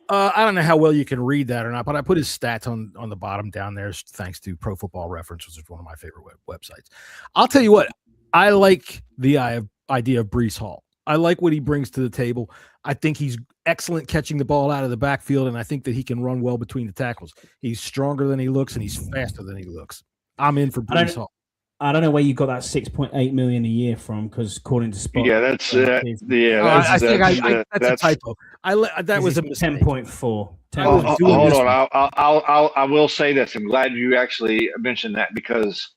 I don't know how well you can read that or not, but I put his stats on the bottom down there, thanks to Pro Football Reference, which is one of my favorite websites. I'll tell you what, I like the idea of Breece Hall. I like what he brings to the table. I think he's excellent catching the ball out of the backfield, and I think that he can run well between the tackles. He's stronger than he looks, and he's faster than he looks. I'm in for Breece Hall. I don't know where you got that $6.8 million a year from, because according to Spot, that's a typo. That was a 10.4. Hold on, I will say this. I'm glad you actually mentioned that, because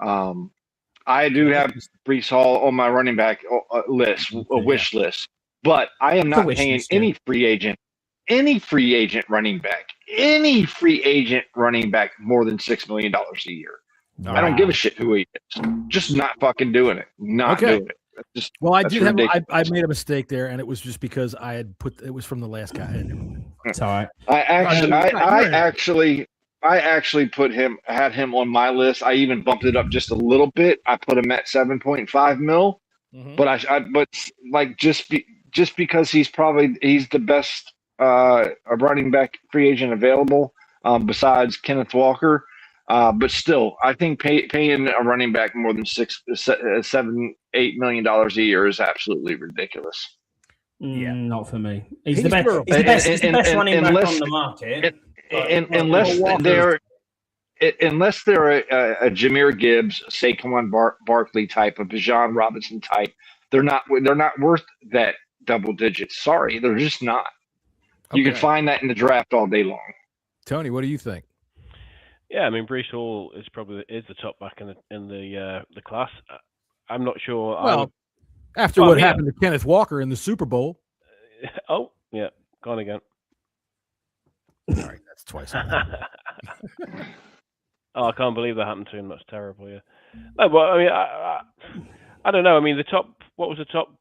I do have Breece Hall on my running back list, a wish list, but I am not paying any free agent running back more than $6 million a year. I don't give a shit who he is. Just not fucking doing it. Doing it. I made a mistake there, and it was just because I had it was from the last guy. It's all right. I actually had him on my list. I even bumped it up just a little bit. I put him at 7.5 mil, but just because he's the best running back free agent available besides Kenneth Walker. But still, I think paying a running back more than $7-8 million a year is absolutely ridiculous. Not for me. He's the best running back on the market. Unless they're a Jahmyr Gibbs, Saquon Barkley type, a Bijan Robinson type, they're not worth that double digits. Sorry, they're just not. You can find that in the draft all day long. Tony, what do you think? Yeah, I mean, Breece Hall is probably the top back in the class. I'm not sure. Well, after what happened to Kenneth Walker in the Super Bowl. Oh, yeah, gone again. All right, that's twice. Oh, I can't believe that happened to him. That's terrible. Yeah. No, but I mean, I don't know. I mean, the top what the top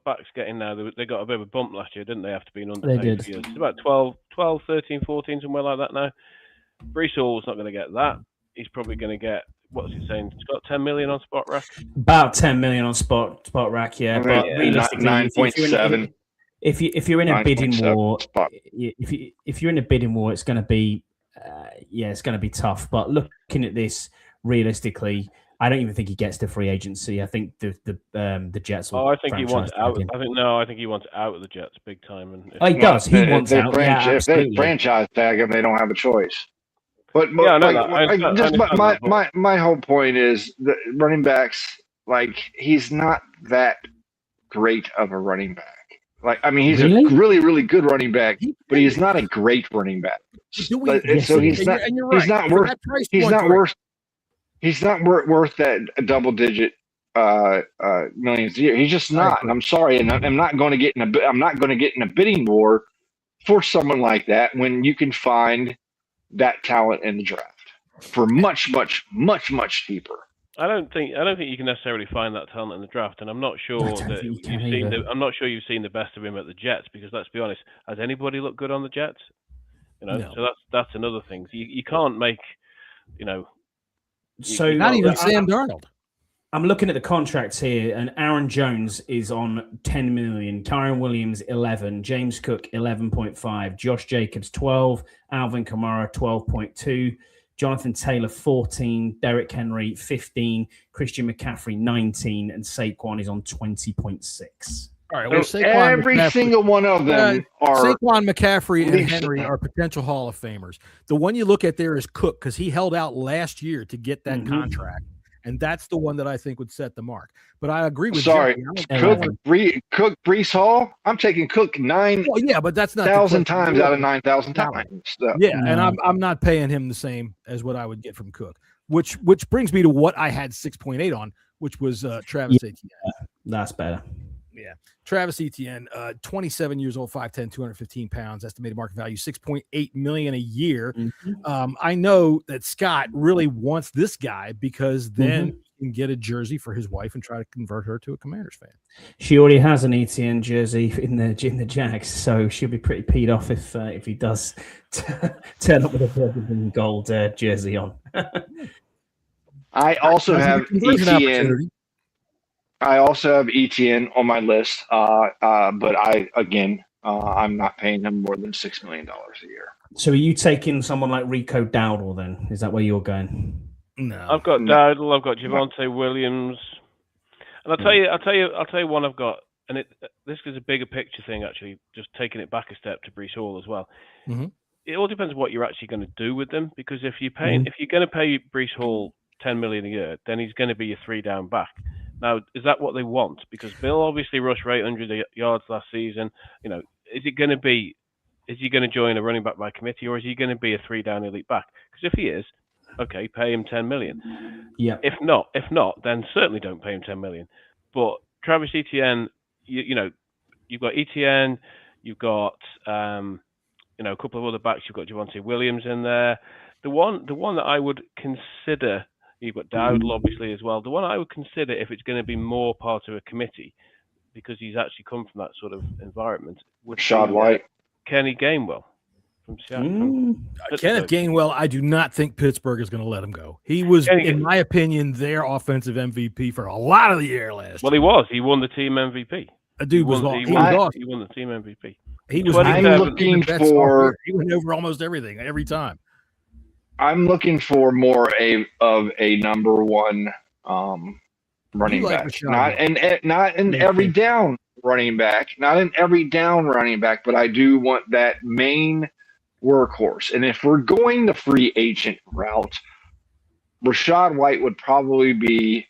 backs getting now? They got a bit of a bump last year, didn't they? After being underpaid. They did. For years. It's about 12, 13, 14, somewhere like that now. Breece Hall's not going to get that. He's probably going to get, what's he saying? He's got 10 million on Spot Rack. About 10 million on Spot Rack, yeah. But realistically, 9.7. If you're in a bidding war, if you're in a bidding war, it's going to be, it's going to be tough. But looking at this realistically, I don't even think he gets to free agency. I think the Jets will. Oh, I think he wants out. I think he wants out of the Jets big time. And he does. He wants out. If they franchise tag him, they don't have a choice. But yeah, my whole point is that running backs, like, he's not that great of a running back. Like, I mean, he's a really, really good running back, but he's not a great running back. So he's not worth that double-digit millions a year. He's just not. And I'm sorry, and I'm not going to get in a bidding war for someone like that when you can find that talent in the draft for much, much, much, much cheaper. I don't think you can necessarily find that talent in the draft, and I'm not sure that you've seen the best of him at the Jets, because let's be honest, has anybody looked good on the Jets? No. So that's another thing. So you can't make, So not even Sam Darnold. I'm looking at the contracts here, and Aaron Jones is on 10 million, Kyron Williams 11, James Cook 11.5, Josh Jacobs 12, Alvin Kamara 12.2, Jonathan Taylor 14, Derrick Henry 15, Christian McCaffrey 19, and Saquon is on 20.6. All right, well, every single one of them are Saquon, McCaffrey, and Henry are potential Hall of Famers. The one you look at there is Cook, because he held out last year to get that contract. And that's the one that I think would set the mark. But I agree with Jerry. Cook, Breece Hall. I'm taking Cook 9,000 but that's not 1,000 times out of 9,000 times. So. Yeah, and I'm not paying him the same as what I would get from Cook, which brings me to what I had 6.8 on, which was Travis Etienne. That's better. Yeah. Travis Etienne, 27 years old, 5'10", 215 pounds, estimated market value, $6.8 million a year. I know that Scott really wants this guy because then he can get a jersey for his wife and try to convert her to a Commanders fan. She already has an Etienne jersey in the Jags, so she'll be pretty peed off if he does turn up with a Burgundy gold jersey on. I also have Etienne. I also have Etienne on my list, but I'm not paying him more than $6 million a year. So are you taking someone like Rico Dowdle then? Is that where you're going? No, I've got Dowdle, I've got Javonte Williams, and I'll tell you one I've got, and this is a bigger picture thing actually. Just taking it back a step to Breece Hall as well. It all depends what you're actually going to do with them, because if you're going to pay Breece Hall $10 million a year, then he's going to be a 3-down back. Now, is that what they want? Because Bill obviously rushed for 800 yards last season. Is he going to join a running back by committee, or is he going to be a 3-down elite back? Because if he is, okay, pay him $10 million. Yeah. If not, then certainly don't pay him $10 million. But Travis Etienne, you've got Etienne, you've got a couple of other backs. You've got Javonte Williams in there. The one that I would consider. You've got Dowdle, obviously, as well. The one I would consider, if it's going to be more part of a committee, because he's actually come from that sort of environment, would Rashad White, Kenny Gainwell from Seattle. Kenneth Gainwell, I do not think Pittsburgh is going to let him go. He was, in my opinion, their offensive MVP for a lot of the year last year. Well, he was. He won the team MVP. A dude was awesome. He won the team MVP. He was. I'm looking for. He went over almost everything every time. I'm looking for more of a number one running back, not in every down running back, but I do want that main workhorse. And if we're going the free agent route, Rashad White would probably be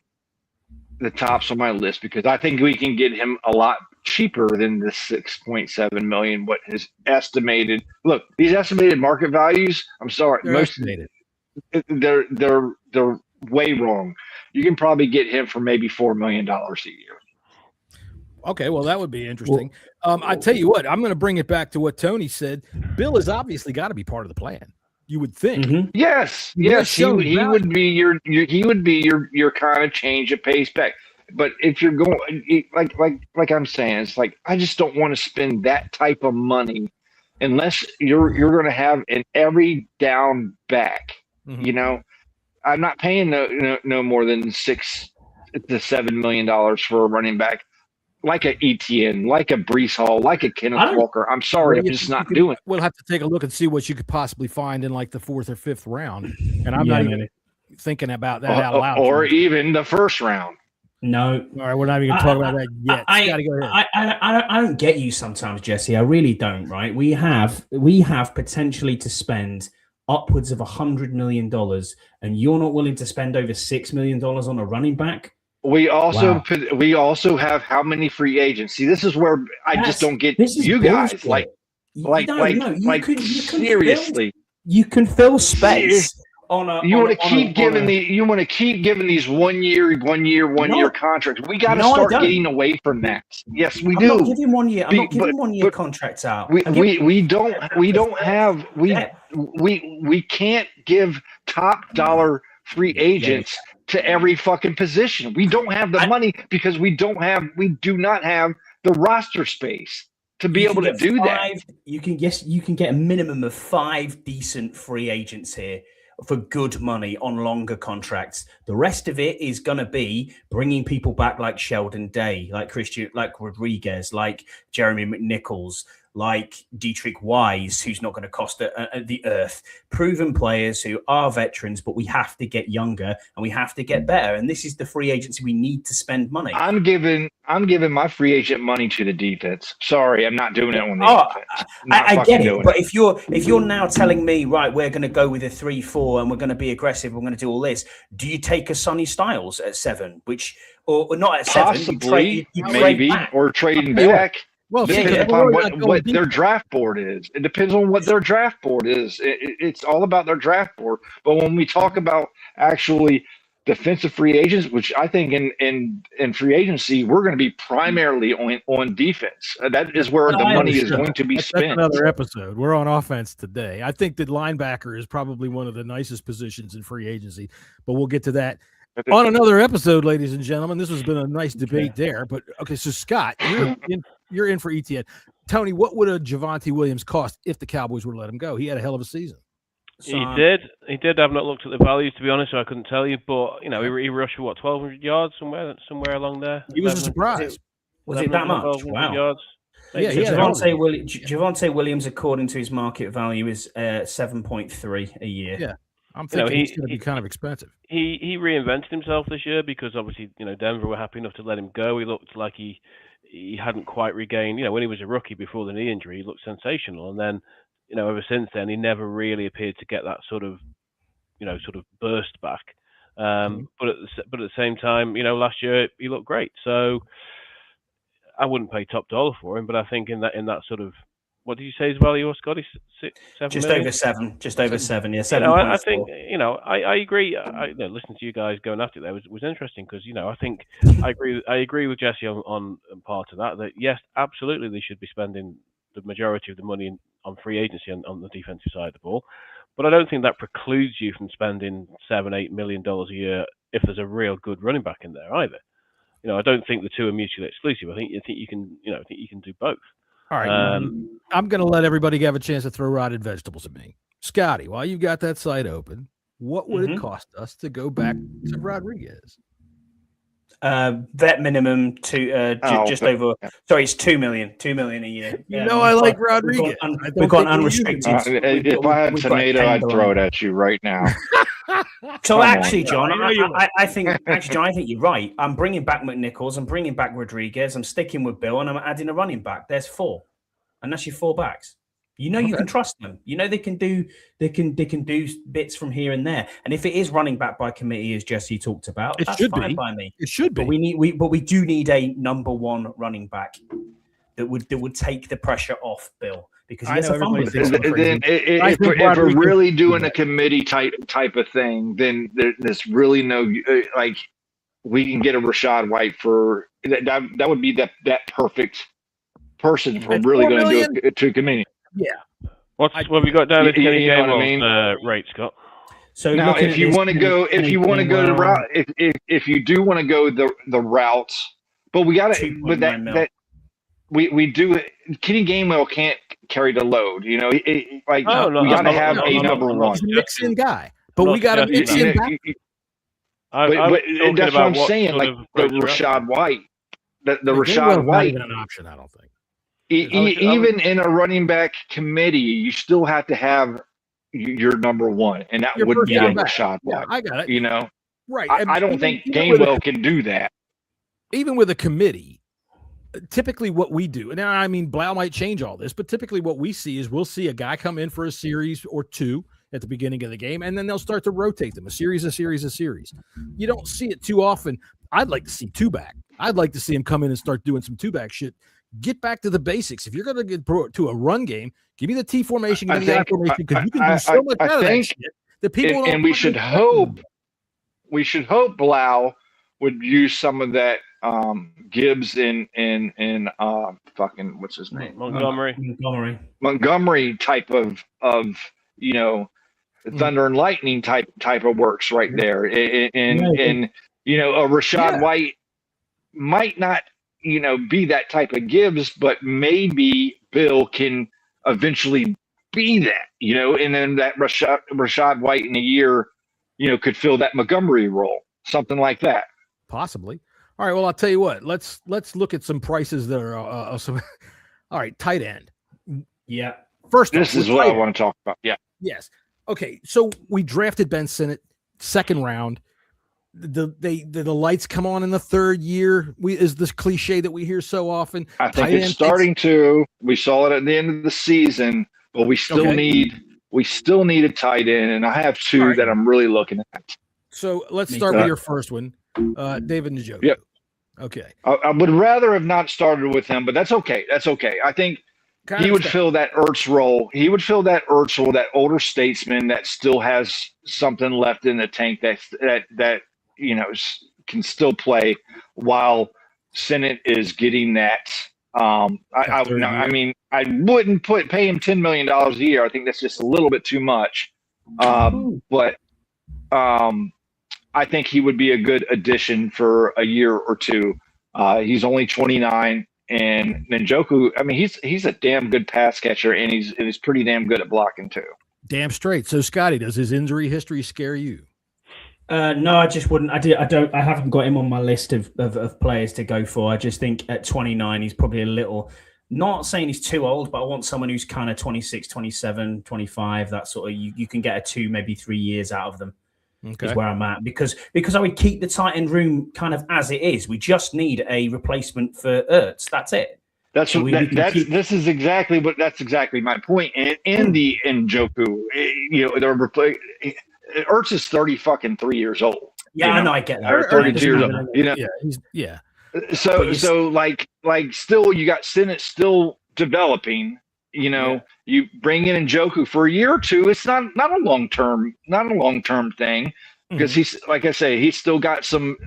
the tops on my list, because I think we can get him a lot cheaper than the 6.7 million. What his estimated? Look, these estimated market values. I'm sorry, They're estimated. they're way wrong. You can probably get him for maybe $4 million a year. Okay, well, that would be interesting. I tell you what, I'm going to bring it back to what Tony said. Bill has obviously got to be part of the plan. You would think. Mhm. Yes, he would be your kind of change of pace back. But if you're going like I'm saying, it's like I just don't want to spend that type of money unless you're going to have an every down back. Mhm. You know, I'm not paying no more than $6 to $7 million for a running back. Like a ETN, like a Brees Hall, like a Kenneth Walker. I'm sorry, I'm just not doing it. We'll have to take a look and see what you could possibly find in like the 4th or 5th round. And I'm not even thinking about that out loud. Or even the first round. No. All right, we're not even going to talk about that yet. I don't get you sometimes, Jesse. I really don't, right? We have potentially to spend upwards of $100 million, and you're not willing to spend over $6 million on a running back? We also have how many free agents? See, this is where I just don't get you guys. Seriously, you can fill space on a. You want to keep giving these one year contracts. We got to start getting away from that. Yes, we do. I'm not giving 1 year. I'm not giving 1 year contracts out. We can't give top dollar free agents to every fucking position. We don't have the money because we do not have the roster space to be able to do that. You can get a minimum of 5 decent free agents here for good money on longer contracts. The rest of it is going to be bringing people back like Sheldon Day, like Christian, like Rodriguez, like Jeremy McNichols, like Dietrich Wise, who's not going to cost the earth. Proven players who are veterans, but we have to get younger and we have to get better. And this is the free agency we need to spend money. I'm giving my free agent money to the defense. Sorry, I'm not doing it on the offense. I get it, but if you're now telling me, right, we're going to go with a 3-4 and we're going to be aggressive, we're going to do all this, do you take a Sonny Styles at 7, or not at 7? Possibly, maybe, or trading back. Well, depends upon what their draft board is. It depends on what their draft board is. It's all about their draft board. But when we talk about actually defensive free agents, which I think in free agency, we're going to be primarily on defense. That is where the money is going to be spent. That's another episode. We're on offense today. I think that linebacker is probably one of the nicest positions in free agency, but we'll get to that on another episode, ladies and gentlemen. This has been a nice debate there. But okay, so Scott, you're in for ETN. Tony, what would a Javonte Williams cost if the Cowboys were to let him go? He had a hell of a season. He did. I've not looked at the values, to be honest, so I couldn't tell you. But he rushed for 1,200 yards somewhere along there. He was a surprise. Was it that much? Wow. Yards. Yeah, Javonte Williams, according to his market value, is 7.3 a year. Yeah, I'm thinking he's going to be kind of expensive. He reinvented himself this year because obviously Denver were happy enough to let him go. He looked like he hadn't quite regained. When he was a rookie before the knee injury, he looked sensational, and then ever since then he never really appeared to get that sort of burst back. But at the same time, last year he looked great. So I wouldn't pay top dollar for him, but I think in that sort of, what did you say his value was, Scotty? 7 just million? over 7. Just over 7. Yeah, 7. I think I agree. Listening to you guys going after it there was interesting because I think I agree with Jesse on part of that. That yes, absolutely they should be spending the majority of the money on free agency on the defensive side of the ball, but I don't think that precludes you from spending $7-8 million a year if there's a real good running back in there either. I don't think the two are mutually exclusive. I think you can do both. All right. I'm going to let everybody have a chance to throw rotted vegetables at me. Scotty, while you've got that site open, what would it cost us to go back to Rodriguez? Vet minimum to just over. Sorry, it's $2 million. $2 million a year. I like Rodriguez. We've got unrestricted. If I had tomato, I'd throw it at you right now. So actually, John, I think you're right. I'm bringing back McNichols. I'm bringing back Rodriguez. I'm sticking with Bill, and I'm adding a running back. There's 4, and that's your 4 backs. You know, you can trust them. You know, they can do bits from here and there. And if it is running back by committee, as Jesse talked about, It that's should fine be. by me. It should be. But we do need a number one running back that would take the pressure off Bill, because he gets a fumble. If we're really doing a committee type of thing, then there's really no like we can get a Rashad White for that would be that perfect person for really going to do it to a committee. Yeah. What have we got down as Kenny Gainwell's rate, Scott? So now, if you want to go the route, if you do want to go the routes, but we got to, but that we do it. Kenny Gainwell can't carry the load. You know, we got to have a number one. He's a mix-in guy, but we got to mix in back. But that's what I'm saying. Like the Rashad White, the Rashad White, not even an option. I don't think. Even in a running back committee, you still have to have your number one, and that would be Rashad White. I got it. You know, right? I don't think Gainwell can do that. Even with a committee, typically what we do, and I mean, Blau might change all this, but typically what we see is we'll see a guy come in for a series or two at the beginning of the game, and then they'll start to rotate them, a series. You don't see it too often. I'd like to see two-back. I'd like to see him come in and start doing some two-back shit. Get back to the basics. If you're going to get to a run game, give me the T formation, give me the I formation, because you can do so much out of that shit that people don't. And we should hope Blau would use some of that Gibbs in fucking what's his name, Montgomery type of thunder and lightning type of works right there, and a Rashad White might not be that type of Gibbs, but maybe Bill can eventually be that, and then that Rashad White in a year, could fill that Montgomery role, something like that. Possibly. All right. Well, I'll tell you what. Let's look at some prices that are all right. Tight end. Yeah. First, this is what I want to talk about. Yeah. Yes. Okay. So we drafted Ben Sinnott, second round. The lights come on in the third year. Is this cliche that we hear so often? I think it's starting to. We saw it at the end of the season, but we still need a tight end, and I have two that I'm really looking at. So let's start with your first one, David Njoku. Yep. Okay. I would rather have not started with him, but that's okay. I think he would fill that Ertz role. He would fill that Ertz role, that older statesman that still has something left in the tank that can still play while Sinnott is getting that. I wouldn't pay him $10 million a year. I think that's just a little bit too much. But I think he would be a good addition for a year or two. He's only 29, and Njoku, I mean, he's a damn good pass catcher, and he's pretty damn good at blocking too. Damn straight. So, Scotty, does his injury history scare you? No, I just wouldn't. I haven't got him on my list of players to go for. I just think at 29, he's probably a little, not saying he's too old, but I want someone who's kind of 26, 27, 25, that sort of, you can get 2, maybe 3 years out of them. Okay. Is where I'm at, because I would keep the tight end room kind of as it is. We just need a replacement for Ertz. That's it. That's exactly my point. And in the Njoku, Ertz is 33 years old. Yeah, I know. I get that. Or 32 years old. Yeah. So still, you got Sinnott still developing. You bring in Njoku for a year or two. It's not a long term thing, because he's, like I say, he's still got some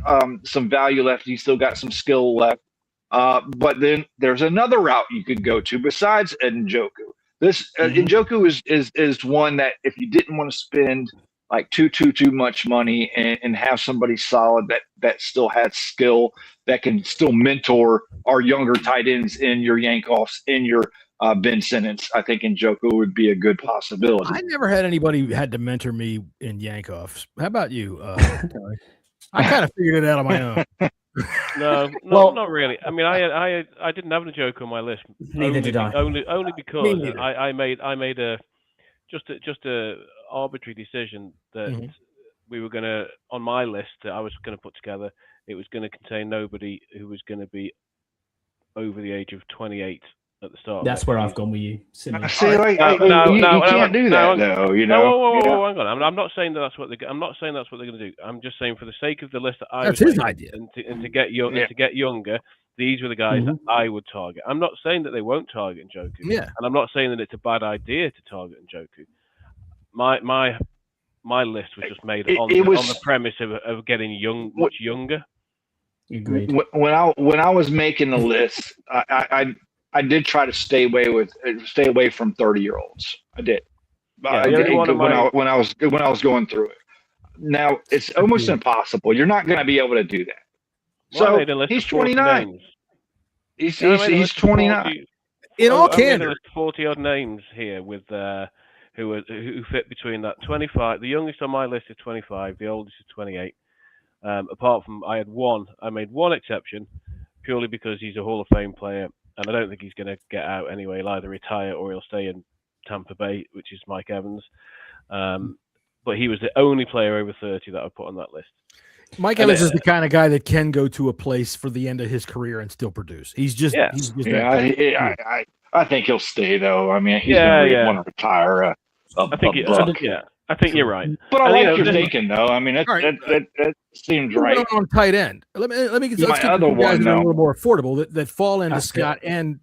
value left. He's still got some skill left. But then there's another route you could go to besides Njoku. This Njoku is one that if you didn't want to spend like too much money and have somebody solid that still has skill, that can still mentor our younger tight ends in your Yankoffs, in your Ben Simmons, I think Njoku would be a good possibility. I never had anybody who had to mentor me in Yankoffs. How about you? I kind of figured it out on my own. No, not really. I mean, I didn't have Njoku on my list. Neither did I. Only because I made a arbitrary decision that we were gonna, on my list that I was gonna put together, it was gonna contain nobody who was gonna be over the age of 28 at the start. That's where I've gone with you. Similar. See, like, No, you no, can't do that, though. You know. Whoa, hang on. I'm not saying that's what I'm not saying that's what they're going to do. I'm just saying for the sake of the list that I That's was his making, idea. and to get younger, these were the guys that I would target. I'm not saying that they won't target Njoku. Yeah. And I'm not saying that it's a bad idea to target Njoku. My list was just made on the premise of getting much younger. Agreed. When I was making the list, I did try to stay away from 30-year-olds. I did. When I was going through it. Now it's almost impossible. You're not going to be able to do that. So he's 29. He's 29. In all candor, 40 odd names here with who fit between that 25. The youngest on my list is 25. The oldest is 28. Apart from I made one exception purely because he's a Hall of Fame player, and I don't think he's going to get out anyway. He'll either retire or he'll stay in Tampa Bay, which is Mike Evans. But he was the only player over 30 that I put on that list. Mike Evans is the kind of guy that can go to a place for the end of his career and still produce. I think he'll stay though. I mean, he's going to want to retire. I think you're right. But I like your thinking though. I mean, that seems right. On tight end. Let me get my other one that are a little more affordable that fall into Scott and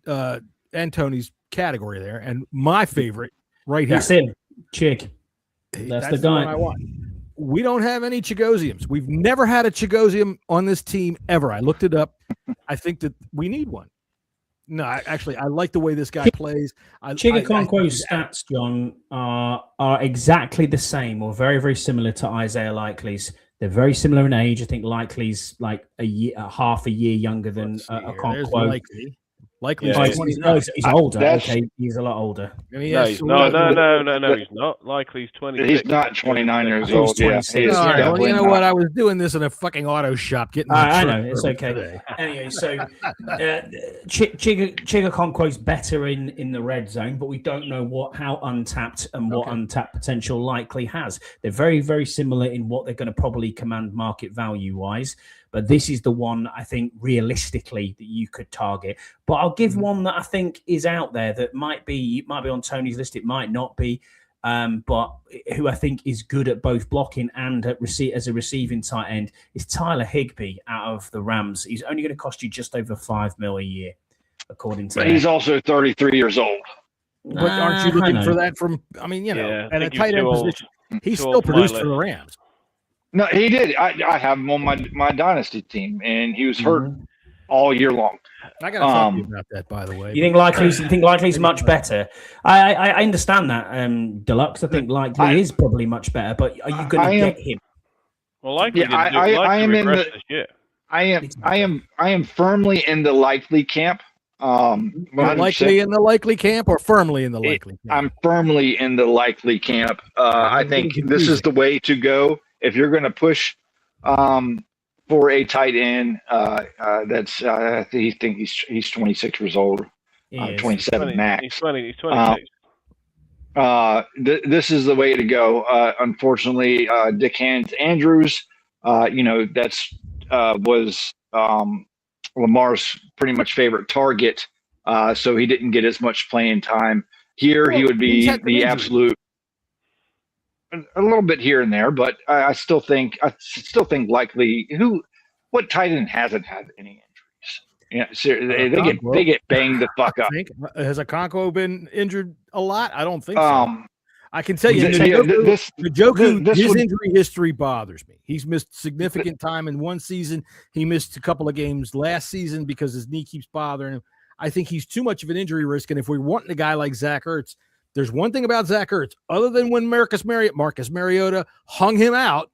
Tony's category there. And my favorite right here. That's him, Chig. That's the guy I want. We don't have any Chigosiums. We've never had a Chigosium on this team ever. I looked it up. I think that we need one. No, I like the way this guy plays. Chigakonkwo's stats, John, are exactly the same or very, very similar to Isaiah Likely's. They're very similar in age. I think Likely's like half a year younger than Okonkwo. Likely, he's older. Okay, he's a lot older. No, he's not. Likely he's 26. He's not 29 years old. You know what? I was doing this in a fucking auto shop. I know it's okay. Anyway, so Chigakonkwo's better in the red zone, but we don't know how untapped and what untapped potential Likely has. They're very, very similar in what they're going to probably command market value wise. But this is the one I think realistically that you could target. But I'll give one that I think is out there that might be on Tony's list. It might not be, but who I think is good at both blocking and as a receiving tight end is Tyler Higbee out of the Rams. He's only going to cost you just over $5 million a year, according to. But he's also 33 years old. But aren't you looking for that from? I mean, at a tight end position, he still produced for the Rams. No, he did. I have him on my dynasty team, and he was hurt all year long. I got to talk to you about that, by the way. You think Likely's much better? I understand that, Deluxe. I think Likely is probably much better, but are you going to get him? Well, Likely I am in the. This I am firmly in the Likely camp. Likely in the Likely camp or firmly in the Likely camp? I'm firmly in the Likely camp. I think this is the way to go. If you're going to push for a tight end, that's I think he's 26 years old, 27 max. He's 26. This is the way to go. Unfortunately, Dick Andrews, that's was Lamar's pretty much favorite target, so he didn't get as much playing time. Here, he would be the absolute. A little bit here and there, but I still think Likely. What tight end hasn't had any injuries? They get banged the fuck up. Has Okonkwo been injured a lot? I don't think so. I can tell you, Njoku, his injury history bothers me. He's missed significant time in one season. He missed a couple of games last season because his knee keeps bothering him. I think he's too much of an injury risk, and if we're wanting a guy like Zach Ertz. There's one thing about Zach Ertz, other than when Marcus Mariota hung him out,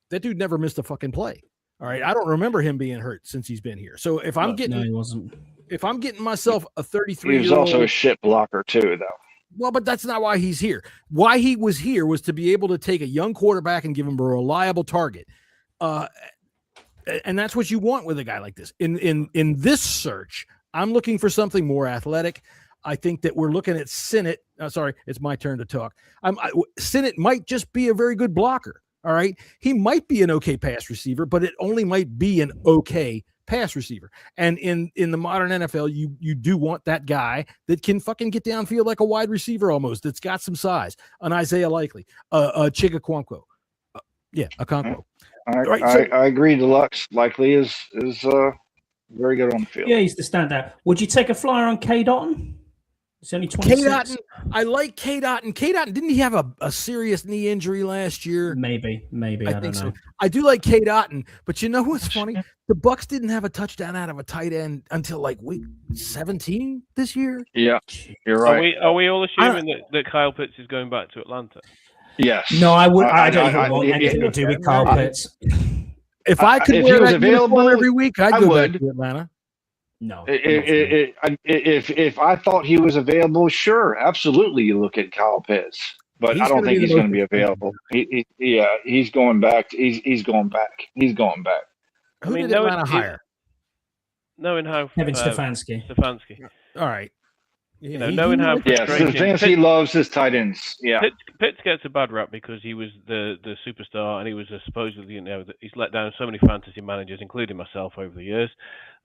that dude never missed a fucking play. All right, I don't remember him being hurt since he's been here. So if I'm getting myself a 33-year-old, he was also a shit blocker too, though. Well, but that's not why he's here. Why he was here was to be able to take a young quarterback and give him a reliable target, and that's what you want with a guy like this. In this search, I'm looking for something more athletic. I think that we're looking at Sinnott. Sorry, it's my turn to talk. Sinnott might just be a very good blocker. All right. He might be an okay pass receiver, but it only might be an okay pass receiver. And in the modern NFL, you do want that guy that can fucking get downfield like a wide receiver almost, that's got some size. An Isaiah Likely, a Chigaquanquo. Okonkwo. I agree. Deluxe Likely is very good on the field. Yeah, he's the standout. Would you take a flyer on K. Dotton? It's only 26. K. Dotton, I like K. Dotton. K. Dotton, didn't he have a serious knee injury last year? Maybe. I think don't know. so. I do like K. Dotton, but you know what's funny? The Bucs didn't have a touchdown out of a tight end until like week 17 this year. Yeah, you're right. Are we all assuming that Kyle Pitts is going back to Atlanta? Yes. No, I would. I don't even want anything to do with Kyle Pitts. If I could wear that uniform every week, I'd go back to Atlanta. No. If I thought he was available, sure, absolutely. You look at Kyle Pitts, but I don't think he's going to be available. He's going back. He's going back. He's going back. Who did Atlanta hire? Knowing how Kevin Stefanski. All right. Knowing how Stefanski loves his tight ends. Yeah, Pitts gets a bad rap because he was the superstar, and he was supposedly he's let down so many fantasy managers, including myself, over the years.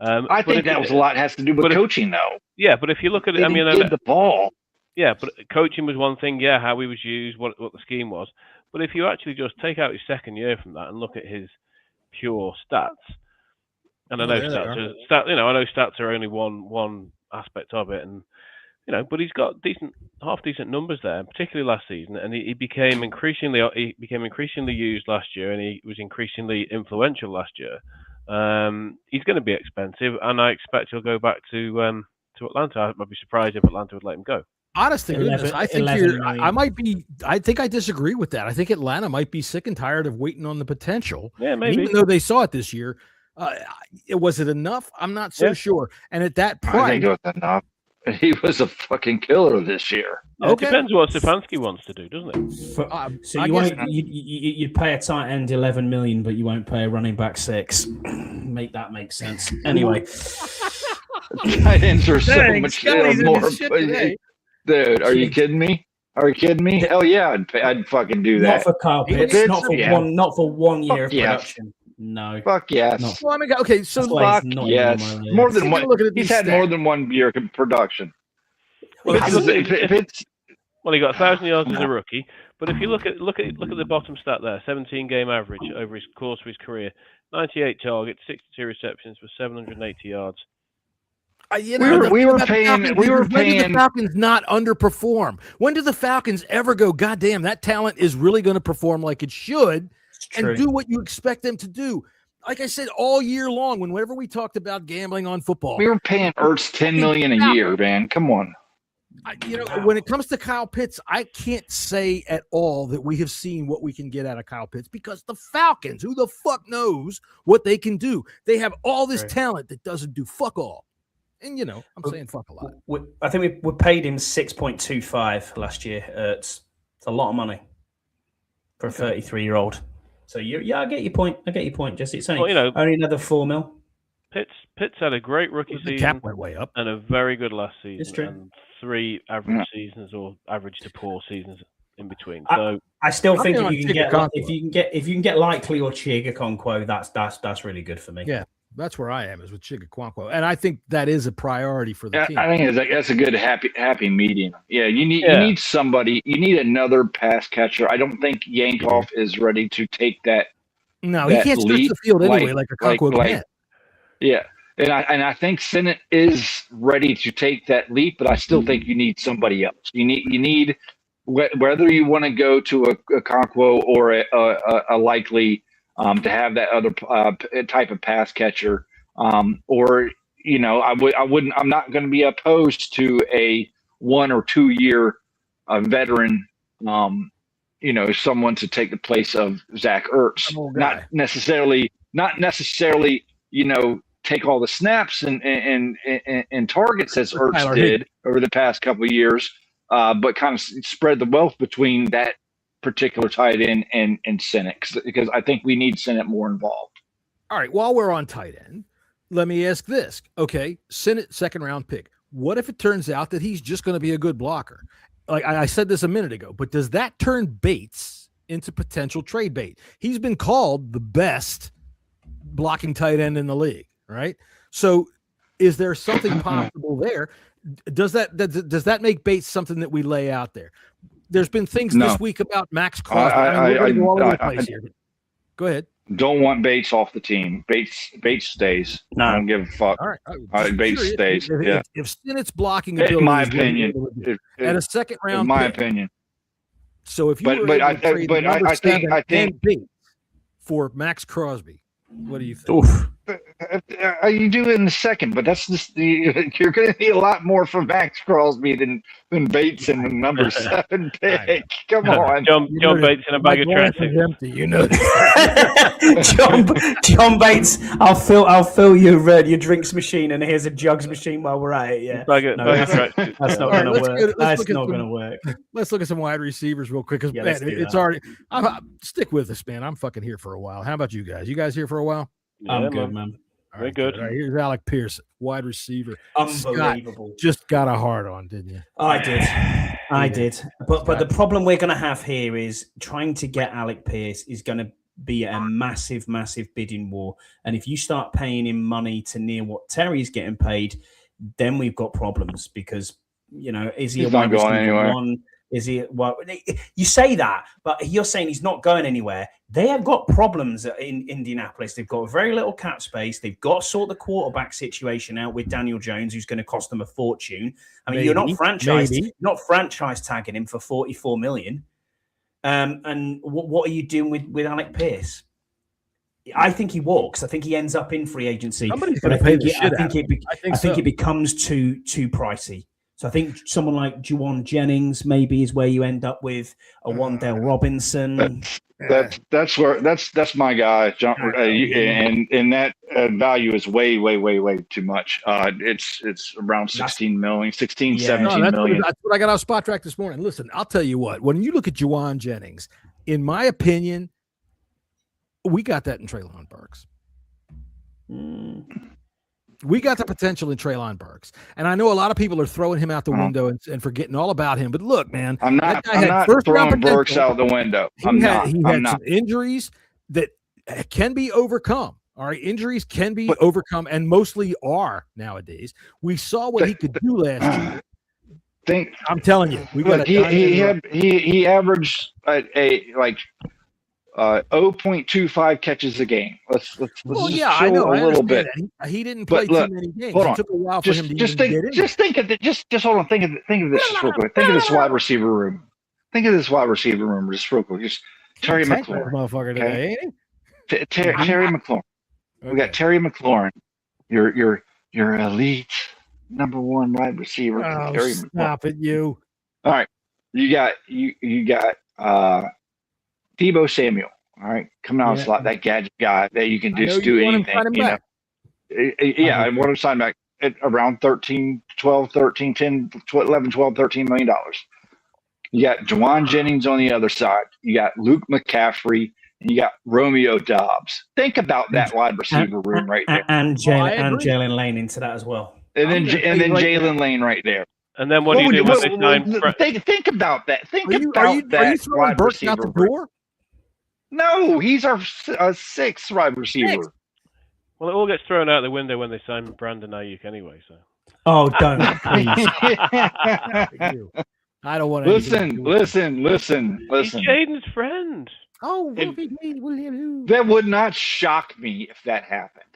I think that was a lot has to do with coaching, though. Yeah, but if you look at it, the ball. Yeah, but coaching was one thing. Yeah, how he was used, what the scheme was. But if you actually just take out his second year from that and look at his pure stats, and I know stats are only one aspect of it, and but he's got half decent numbers there, particularly last season, and he became increasingly used last year, and he was increasingly influential last year. He's going to be expensive, and I expect he'll go back to Atlanta. I'd be surprised if Atlanta would let him go. Honestly, I think I think I disagree with that. I think Atlanta might be sick and tired of waiting on the potential. Yeah, maybe. And even though they saw it this year, was it enough? I'm not so sure. And at that point, I think it was enough. He was a fucking killer this year. It depends what Stefanski wants to do, doesn't it? So you'd pay a tight end 11 million, but you won't pay a running back 6. Make that make sense. Anyway, tight ends are so much more. Dude, are you kidding me? Hell yeah, I'd fucking do that. Not for Kyle Pitts. Not for 1 year of production. No. Fuck yes. No. Well, okay, so fuck yes. More than one. He's had more than 1 year of production. Well, he got 1,000 yards as a rookie. But if you look at the bottom stat there, 17 game average over his course of his career, 98 targets, 62 receptions for 780 yards. We were paying. When did the Falcons not underperform? When do the Falcons ever go, God damn, that talent is really going to perform like it should? And do what you expect them to do. Like I said, all year long, whenever we talked about gambling on football, we were paying Ertz $10 million a year, man. Come on. When it comes to Kyle Pitts, I can't say at all that we have seen what we can get out of Kyle Pitts, because the Falcons, who the fuck knows what they can do? They have all this talent that doesn't do fuck all. And, I'm saying fuck a lot. I think we paid him 6.25 last year. It's a lot of money for a 33-year-old. So I get your point. Jesse. It's only another 4 mil. Pitts had a great rookie season. The cap went way up, and a very good last season. It's true. And 3 average seasons or average to poor seasons in between. So I still think if you can get Likely or Chigaquanquo, that's really good for me. Yeah. That's where I am, is with Chigaquanquo, and I think that is a priority for the team. I think that's a good happy medium. Yeah, you need somebody. You need another pass catcher. I don't think Yankoff is ready to take that. No, he can't stretch the field anyway, like Okonkwo can. Yeah, and I think Sennett is ready to take that leap, but I still think you need somebody else. You need whether you want to go to a Okonkwo or a Likely. To have that other type of pass catcher, or I'm not going to be opposed to a 1 or 2 year veteran, someone to take the place of Zach Ertz. Not necessarily, take all the snaps and targets as Ertz did over the past couple of years, but kind of spread the wealth between that particular tight end and Sennett, because I think we need Sennett more involved. All right, while we're on tight end, let me ask this. Okay, Sennett, second round pick. What if it turns out that he's just going to be a good blocker? Like I said this a minute ago, but does that turn Bates into potential trade bait? He's been called the best blocking tight end in the league, All right. So is there something possible there? Does that make Bates something that we lay out there? There's been things this week about Max Crosby. We're going to go all over the place here. Go ahead. Don't want Bates off the team. Bates stays. No. I don't give a fuck. All right. Bates stays. If Sinnott's blocking ability, in my opinion, at a second round, in my pick, opinion. So if you I think Bates for Max Crosby, what do you think? Oof. You do it in the second, but that's just you're going to need a lot more from Max Crosby than Bates in the number 7 pick. Come on, John Bates in a bag of dressing. Empty, you know. John Bates, I'll fill your drinks machine, and here's a jugs machine while we're at it. Yeah, that's not going to work. That's not going to work. Let's look at some wide receivers real quick, because it's already. Stick with us, man. I'm fucking here for a while. How about you guys? You guys here for a while? I'm good, man. Very good. All right, here's Alec Pierce, wide receiver. Unbelievable. Scott just got a hard on, didn't you? I did. But the problem we're going to have here is trying to get Alec Pierce is going to be a massive, massive bidding war. And if you start paying him money to near what Terry's getting paid, then we've got problems, because, is he He's not going anywhere. Is he? Well, you say that, but you're saying he's not going anywhere. They have got problems in Indianapolis. They've got very little cap space. They've got to sort the quarterback situation out with Daniel Jones, who's going to cost them a fortune. I mean, you're not franchise tagging him for $44 million. And what are you doing with Alec Pierce? I think he walks. I think he ends up in free agency. But I think it becomes too pricey. So I think someone like Juwan Jennings maybe is where you end up with a Wan'Dale Robinson. That's my guy, John, and that value is way too much. It's around 17 million. That's what I got off Spot Track this morning. Listen, I'll tell you what. When you look at Juwan Jennings, in my opinion, we got that in Treylon Burks. We got the potential in Treylon Burks. And I know a lot of people are throwing him out the window and forgetting all about him. But look, man, I'm not throwing Burks out the window. He had some injuries that can be overcome. All right. Injuries can be overcome, and mostly are nowadays. We saw what he could do last year. I'm telling you, he averaged a 0.25 catches a game. Let's I know a little bit. He didn't play too many games. It took a while for him to get in. Just think of it. Just hold on. Think of this real quick. Think of this wide receiver room. Just real quick. Just Terry McLaurin, motherfucker today, ain't he? Terry McLaurin. We got Terry McLaurin. Your elite number 1 wide receiver. Terry stop it, you. All right, you got Deebo Samuel, all right, coming out of the slot, that gadget guy that you can just do anything. I want him signed back at around 13 million. You got Juwan Jennings on the other side. You got Luke McCaffrey, and you got Romeo Doubs. Think about that wide receiver room right there. And Jalen Lane into that as well. And then Jalen Lane right there. And then what do you do when they sign? Think about that. Are you throwing Burks out the door? No, he's our 6th wide receiver. Well, it all gets thrown out the window when they sign Brandon Ayuk anyway. So. Oh, don't please. I don't want to listen. He's Jaden's friend. Oh, that would not shock me if that happened.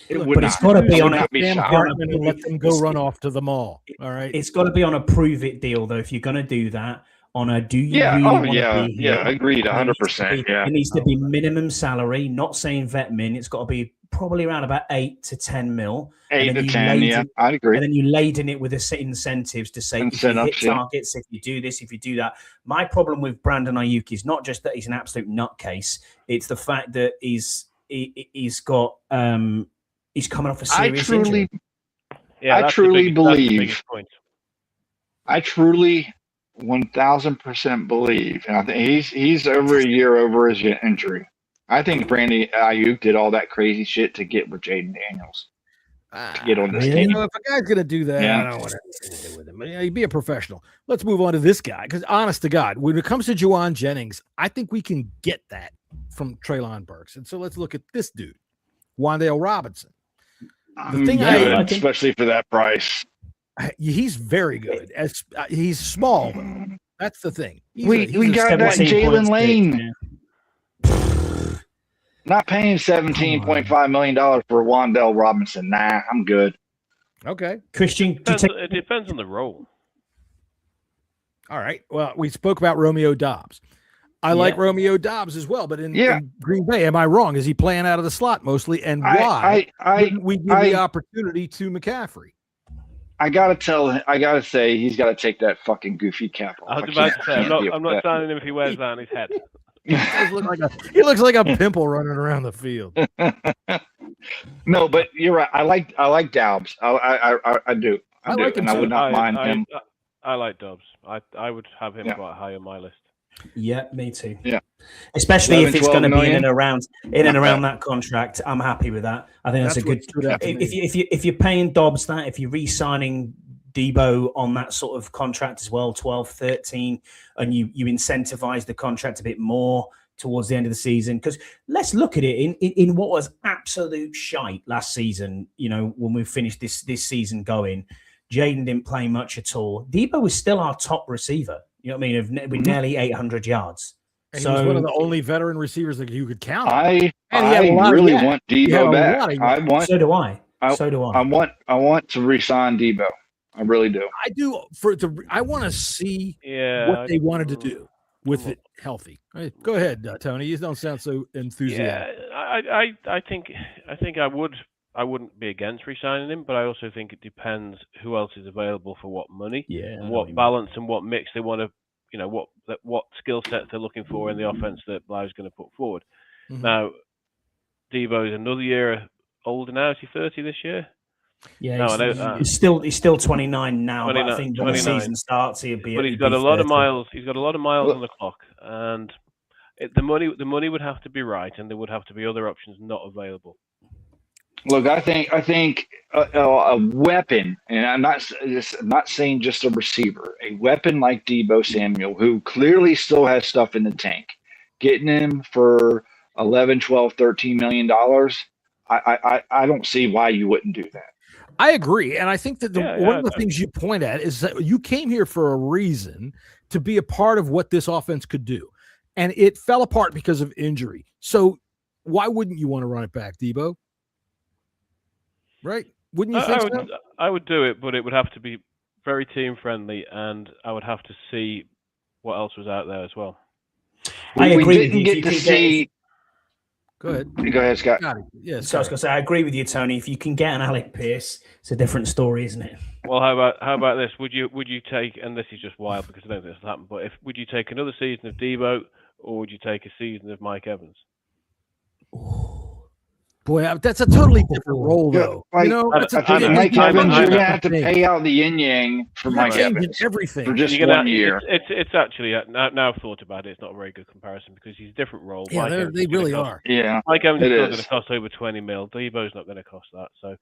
It's got to be on a let them go run off to the mall. All right, it's got to be on a prove it deal though. If you're going to do that, on a do you really want to be here? Agreed, 100%. It needs to be minimum salary. Not saying vet min. It's got to be probably around about 8 to 10 mil. 8 to 10, I'd agree. And then you laden it with incentives to say if you hit targets, if you do this, if you do that. My problem with Brandon Ayuk is not just that he's an absolute nutcase. It's the fact that he's got he's coming off a serious injury. I truly believe. I truly 1,000% believe, and I think he's over a year over his injury. I think Brandon Ayuk did all that crazy shit to get with Jaden Daniels. To get on this team. If a guy's gonna do that, I don't want anything to do with him. He'd be a professional. Let's move on to this guy, because honest to God, when it comes to Juwan Jennings, I think we can get that from Treylon Burks. And so let's look at this dude, Wan'Dale Robinson. The thing Good, especially for that price. He's very good. He's small though. That's the thing. We got that Jalen Lane. Not paying $17.5 million for Wan'Dale Robinson. Nah, I'm good. Okay. Christian, it depends on the role. All right. Well, we spoke about Romeo Dobbs. I like Romeo Dobbs as well, but in Green Bay, am I wrong? Is he playing out of the slot mostly? And why didn't we give the opportunity to McCaffrey? I gotta say, he's got to take that fucking goofy cap off. I was about to say, I'm not signing him if he wears that on his head. He looks like a pimple running around the field. No, but you're right. I like Dobbs. I do. I do. like him and I would not mind him. I like Dobbs. I would have him quite high on my list. Yeah, me too. Yeah, especially if it's going to be in and around that contract. I'm happy with that. I think that's a good. If you're paying Dobbs that, if you're re-signing Debo on that sort of contract as well, 12, 13, and you incentivize the contract a bit more towards the end of the season, because let's look at it in what was absolute shite last season. You know, when we finished this season going, Jaden didn't play much at all. Debo was still our top receiver. You know what I mean? With nearly 800 yards. And he was one of the only veteran receivers that you could count. I really want Debo back. So do I. I want to re-sign Debo. I really do. I do. I want to see what they wanted to do with it healthy. Right, go ahead, Tony. You don't sound so enthusiastic. Yeah, I think I wouldn't be against re-signing him, but I also think it depends who else is available for what money, and what balance and what mix they want to, what skill sets they're looking for in the offense that Blau's going to put forward. Mm-hmm. Now, Debo is another year older now. Is he 30 this year? Yeah, he's still 29 now. But I think when the season starts, he'll be. But he's got a lot of miles. He's got a lot of miles on the clock, and the money would have to be right, and there would have to be other options not available. Look, I think a weapon, and I'm not saying just a receiver, a weapon like Debo Samuel, who clearly still has stuff in the tank, getting him for $11, $12, $13 million. I don't see why you wouldn't do that. I agree, and I think that one of the things you point at is that you came here for a reason, to be a part of what this offense could do, and it fell apart because of injury. So why wouldn't you want to run it back, Debo? Right? Wouldn't you think so? I would do it, but it would have to be very team friendly, and I would have to see what else was out there as well. I agree. We didn't get to see. Go ahead. Go ahead, Scott. Yes. So I was going to say, I agree with you, Tony. If you can get an Alec Pierce, it's a different story, isn't it? Well, how about this? Would you take? And this is just wild because I don't think this will happen. But would you take another season of Debo, or would you take a season of Mike Evans? Boy, that's a totally different role, though. Mike Evans, you're gonna have to pay out the yin yang for Mike Evans. Everything for just 1 year. It's actually now I've thought about it. It's not a very good comparison because he's a different role. Yeah, they really are. Yeah, Mike Evans is not going to cost over 20 mil. Debo's not going to cost that. So,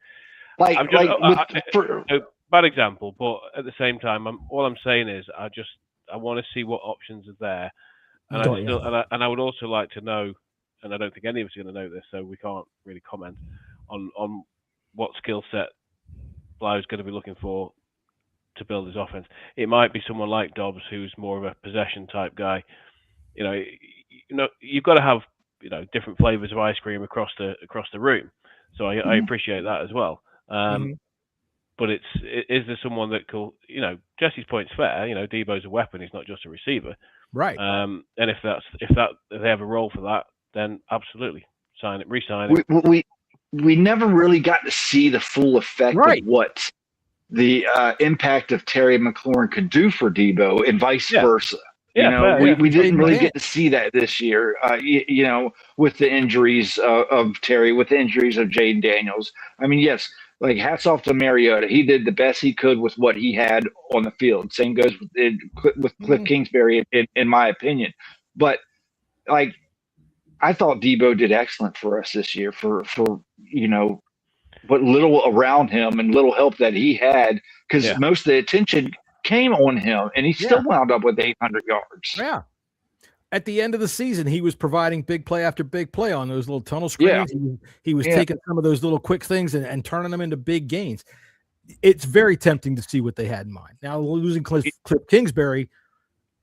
bad example, but at the same time, all I'm saying is I want to see what options are there, and I would also like to know. And I don't think any of us are going to know this, so we can't really comment on what skill set Blau's going to be looking for to build his offense. It might be someone like Dobbs, who's more of a possession type guy. You've got to have different flavors of ice cream across the room. So I appreciate that as well. But is there someone that could? Jesse's point's fair. Debo's a weapon; he's not just a receiver. Right. And if they have a role for that, then absolutely re-sign it. We never really got to see the full effect of what the impact of Terry McLaurin could do for Debo, and vice versa. We didn't really get to see that this year. With the injuries of Terry, with the injuries of Jaden Daniels. I mean, yes, like hats off to Mariota. He did the best he could with what he had on the field. Same goes with Cliff Kingsbury, in my opinion. But I thought Debo did excellent for us this year for what little around him and little help that he had, because most of the attention came on him, and he still wound up with 800 yards. Yeah. at the end of the season, he was providing big play after big play on those little tunnel screens. Yeah. He was taking some of those little quick things and turning them into big gains. It's very tempting to see what they had in mind. Now, losing Cliff Kingsbury,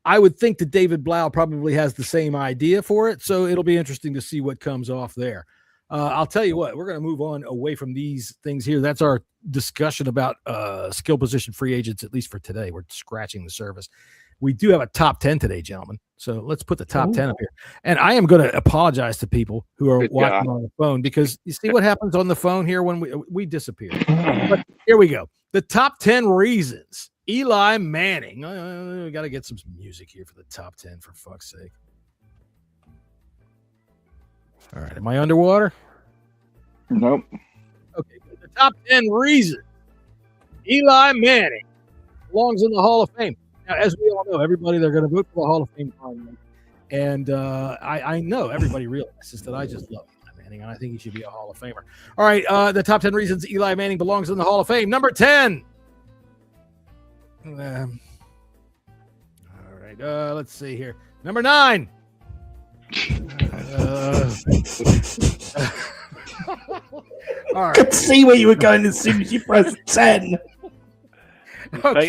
I would think that David Blau probably has the same idea for it, so it'll be interesting to see what comes off there. I'll tell you what, we're going to move on away from these things here. That's our discussion about skill position free agents, at least for today. We're scratching the surface. We do have a top 10 today, gentlemen. So let's put the top 10 up here. And I am going to apologize to people who are watching on the phone, because you see what happens on the phone here when we disappear. But here we go. The top 10 reasons Eli Manning. We got to get some music here for the top 10, for fuck's sake. All right. Am I underwater? Nope. Okay. The top 10 reasons Eli Manning belongs in the Hall of Fame. Now, as we all know, everybody, they're going to vote for the Hall of Fame finally. And I know everybody realizes that I just love Eli Manning, and I think he should be a Hall of Famer. All right. The top 10 reasons Eli Manning belongs in the Hall of Fame. Number 10. All right. Let's see here. Number 9. All right. Could see where you were going as soon as you pressed 10. Okay.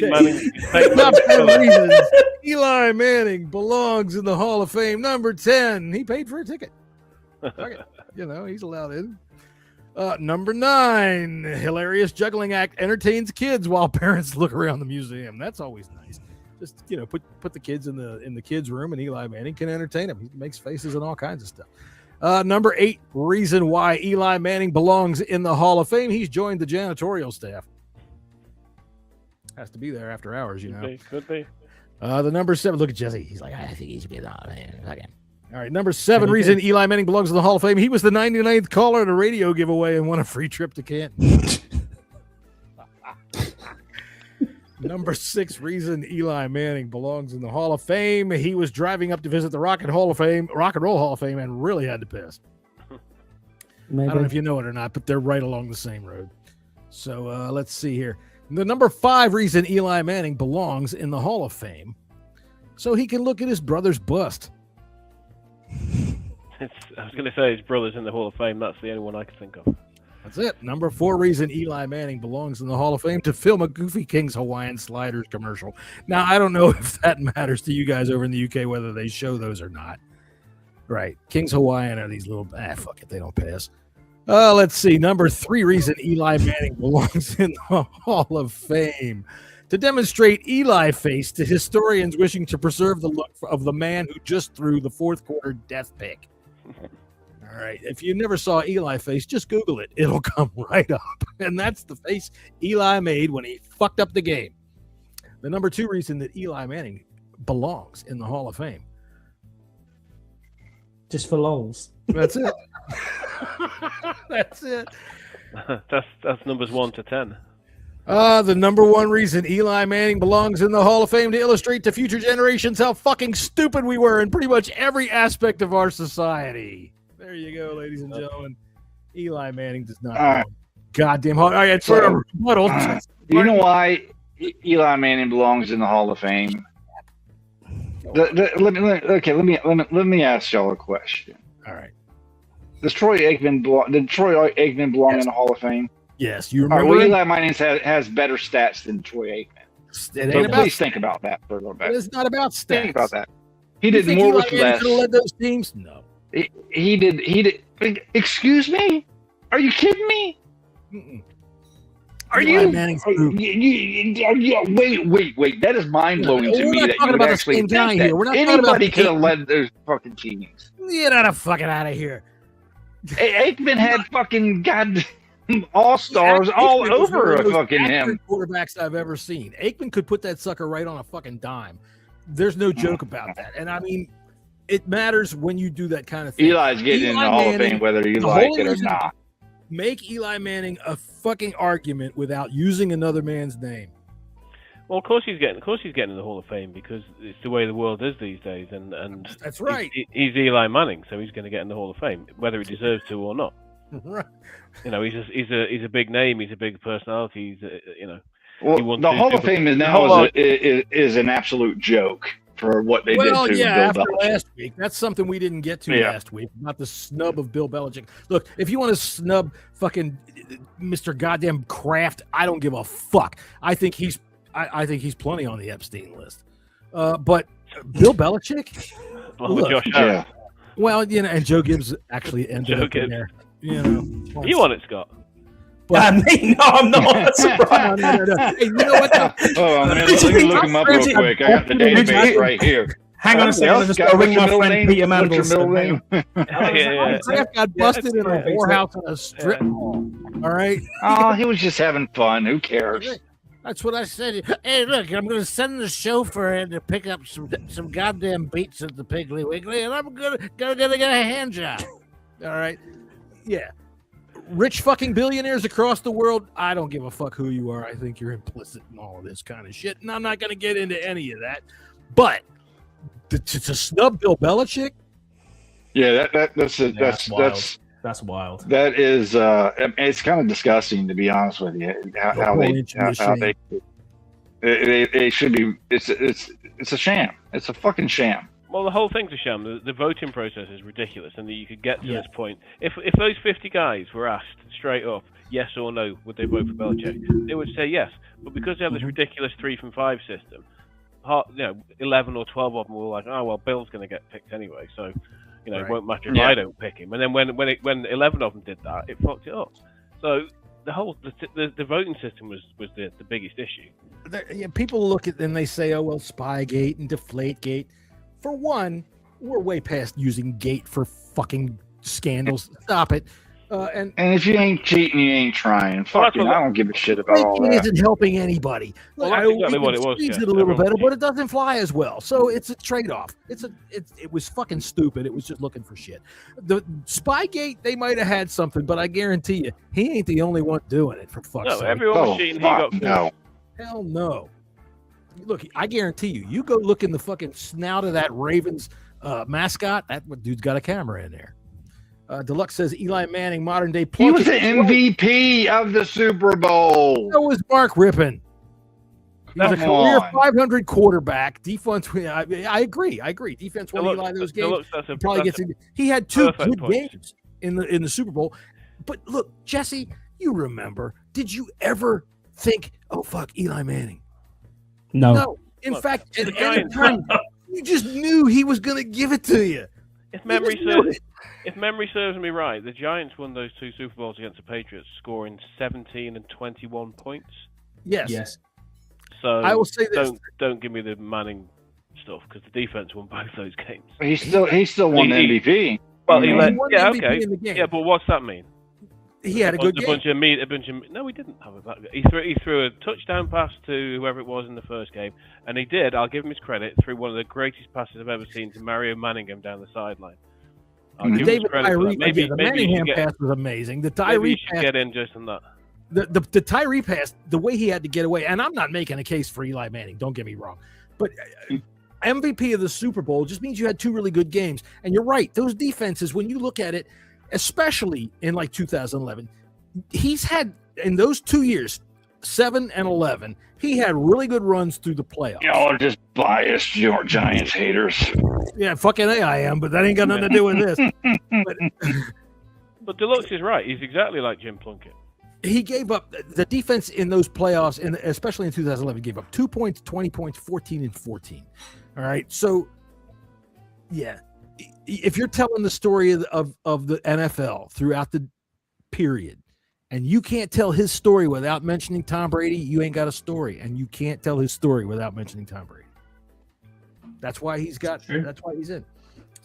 Top 10 reasons Eli Manning belongs in the Hall of Fame. Number 10. He paid for a ticket. Okay. He's allowed in. Number 9. Hilarious juggling act entertains kids while parents look around the museum. That's always nice. Just put the kids in the kids' room, and Eli Manning can entertain them. He makes faces and all kinds of stuff. Number 8 reason why Eli Manning belongs in the Hall of Fame. He's joined the janitorial staff. Has to be there after hours, Could be. The number 7. Look at Jesse. He's like, I think he should be in the Hall of Fame. Okay. All right. Number 7 reason Eli Manning belongs in the Hall of Fame. He was the 99th caller at a radio giveaway and won a free trip to Canton. Number 6 reason Eli Manning belongs in the Hall of Fame. He was driving up to visit the Rock and Roll Hall of Fame, and really had to piss. Maybe. I don't know if you know it or not, but they're right along the same road. So let's see here. The number 5 reason Eli Manning belongs in the Hall of Fame, so he can look at his brother's bust. I was going to say his brother's in the Hall of Fame. That's the only one I can think of. That's it. Number 4 reason Eli Manning belongs in the Hall of Fame, to film a Goofy King's Hawaiian Sliders commercial. Now, I don't know if that matters to you guys over in the UK, whether they show those or not. Right. King's Hawaiian are these little, fuck it, they don't pass. Let's see. Number 3 reason Eli Manning belongs in the Hall of Fame, to demonstrate Eli face to historians wishing to preserve the look of the man who just threw the fourth quarter death pick. All right. If you never saw Eli face, just Google it. It'll come right up. And that's the face Eli made when he fucked up the game. The number 2 reason that Eli Manning belongs in the Hall of Fame. Just for lols. That's it. That's it. That's numbers 1 to 10. The number 1 reason Eli Manning belongs in the Hall of Fame, to illustrate to future generations how fucking stupid we were in pretty much every aspect of our society. There you go, ladies and gentlemen. Eli Manning does not belong. Goddamn hard. All right, you know why Eli Manning belongs in the Hall of Fame? Let me ask y'all a question. All right. Did Troy Aikman belong in the Hall of Fame? Yes, you remember. Well, Eli Manning has better stats than Troy Aikman. Please think about that for a little bit. It's not about stats. Think about that. He did more with less. Could have led those teams? No. He did. Excuse me? Are you kidding me? Mm-mm. Are Eli you? Manning's Wait. That is mind blowing to me that you would actually think that anybody could have led those fucking teams. Get out of fucking out of here. Aikman had fucking goddamn all-stars all over fucking him. Quarterbacks I've ever seen. Aikman could put that sucker right on a fucking dime. There's no joke about that. And I mean, it matters when you do that kind of thing. Eli's getting in the Hall of Fame whether you like it or not. Make Eli Manning a fucking argument without using another man's name. Well, of course he's getting in the Hall of Fame because it's the way the world is these days, and that's right. He's Eli Manning, so he's going to get in the Hall of Fame, whether he deserves to or not. Right. He's a big name. He's a big personality. Well, the Hall of Fame is now is an absolute joke for what they did to after Bill Belichick. last week, that's something we didn't get to last week. Not the snub of Bill Belichick. Look, if you want to snub fucking Mr. Goddamn Kraft, I don't give a fuck. I think he's plenty on the Epstein list. But Bill Belichick, look, Josh Yeah. Allen. well, and Joe Gibbs actually ended up in there. Once. You want it, Scott? Me? No, I'm not. That's right. No. Hey, you know what? Oh, man, let me look him up real quick. I got the database right here. Hang on a second. I'll just go ring my friend Peter What's your middle Mandelson. name? Kraft got busted in a whorehouse in a strip mall. All right. Oh, he was just having fun. Who cares? That's what I said. Hey, look, I'm going to send the chauffeur in to pick up some goddamn beats at the Piggly Wiggly, and I'm gonna get a hand job. All right. Yeah. Rich fucking billionaires across the world, I don't give a fuck who you are. I think you're implicit in all of this kind of shit, and I'm not going to get into any of that. But to snub Bill Belichick? Yeah, that's wild. That is, it's kind of disgusting, to be honest with you. How they should be. It's a sham. It's a fucking sham. Well, the whole thing's a sham. The voting process is ridiculous, and that you could get to this point. If those 50 guys were asked straight up, yes or no, would they vote for Belichick? They would say yes. But because they have this ridiculous 3 from 5 system, 11 or 12 of them were like, oh well, Bill's going to get picked anyway, so it won't matter if I don't pick him. And then when 11 of them did that, it fucked it up. So the whole the voting system was the biggest issue. People look at and they say, oh well, Spygate and Deflategate. For one, we're way past using Gate for fucking scandals. Stop it. And if you ain't cheating, you ain't trying. Fucking, I don't give a shit about all that. It isn't helping anybody. Well, that's exactly what it was. It a little better, but it doesn't fly as well. So it's a trade-off. It was fucking stupid. It was just looking for shit. The Spygate, they might have had something, but I guarantee you, he ain't the only one doing it. For fuck's sake. No, everyone was cheating. He got no. Hell no. Look, I guarantee you go look in the fucking snout of that Ravens mascot. That dude's got a camera in there. Deluxe says Eli Manning, modern day. He was the MVP of the Super Bowl. That was Mark Rippon. He was a career 500 quarterback. Defense. I agree. Defense won Eli those games. He had 2 good games in the Super Bowl. But look, Jesse, you remember? Did you ever think, oh fuck, Eli Manning? No. In fact, at any time, you just knew he was going to give it to you. If memory serves me right, the Giants won those 2 Super Bowls against the Patriots, scoring 17 and 21 points. Yes. So I will say this: don't give me the Manning stuff because the defense won both those games. He still won the MVP. Well, he won the MVP in the game. Yeah, but what's that mean? He had a good game. No, he didn't have a bad game. He threw a touchdown pass to whoever it was in the first game, and he did. I'll give him his credit. Threw one of the greatest passes I've ever seen to Mario Manningham down the sideline. David Tyree, the Manningham pass was amazing. The Tyree pass, get in just on that. The Tyree pass, the way he had to get away, and I'm not making a case for Eli Manning. Don't get me wrong, but MVP of the Super Bowl just means you had 2 really good games. And you're right; those defenses, when you look at it, especially in like 2011, he's had in those 2 years, 7 and 11, he had really good runs through the playoffs. Y'all are just biased Giants haters. Yeah, fucking I am, but that ain't got nothing to do with this. But Deluxe is right. He's exactly like Jim Plunkett. He gave up the defense in those playoffs, and especially in 2011, gave up 2 points, 20 points, 14 and 14. All right, so yeah, if you're telling the story of the NFL throughout the period, and you can't tell his story without mentioning Tom Brady, you ain't got a story, and you can't tell his story without mentioning Tom Brady. That's why he's got. That's why he's in.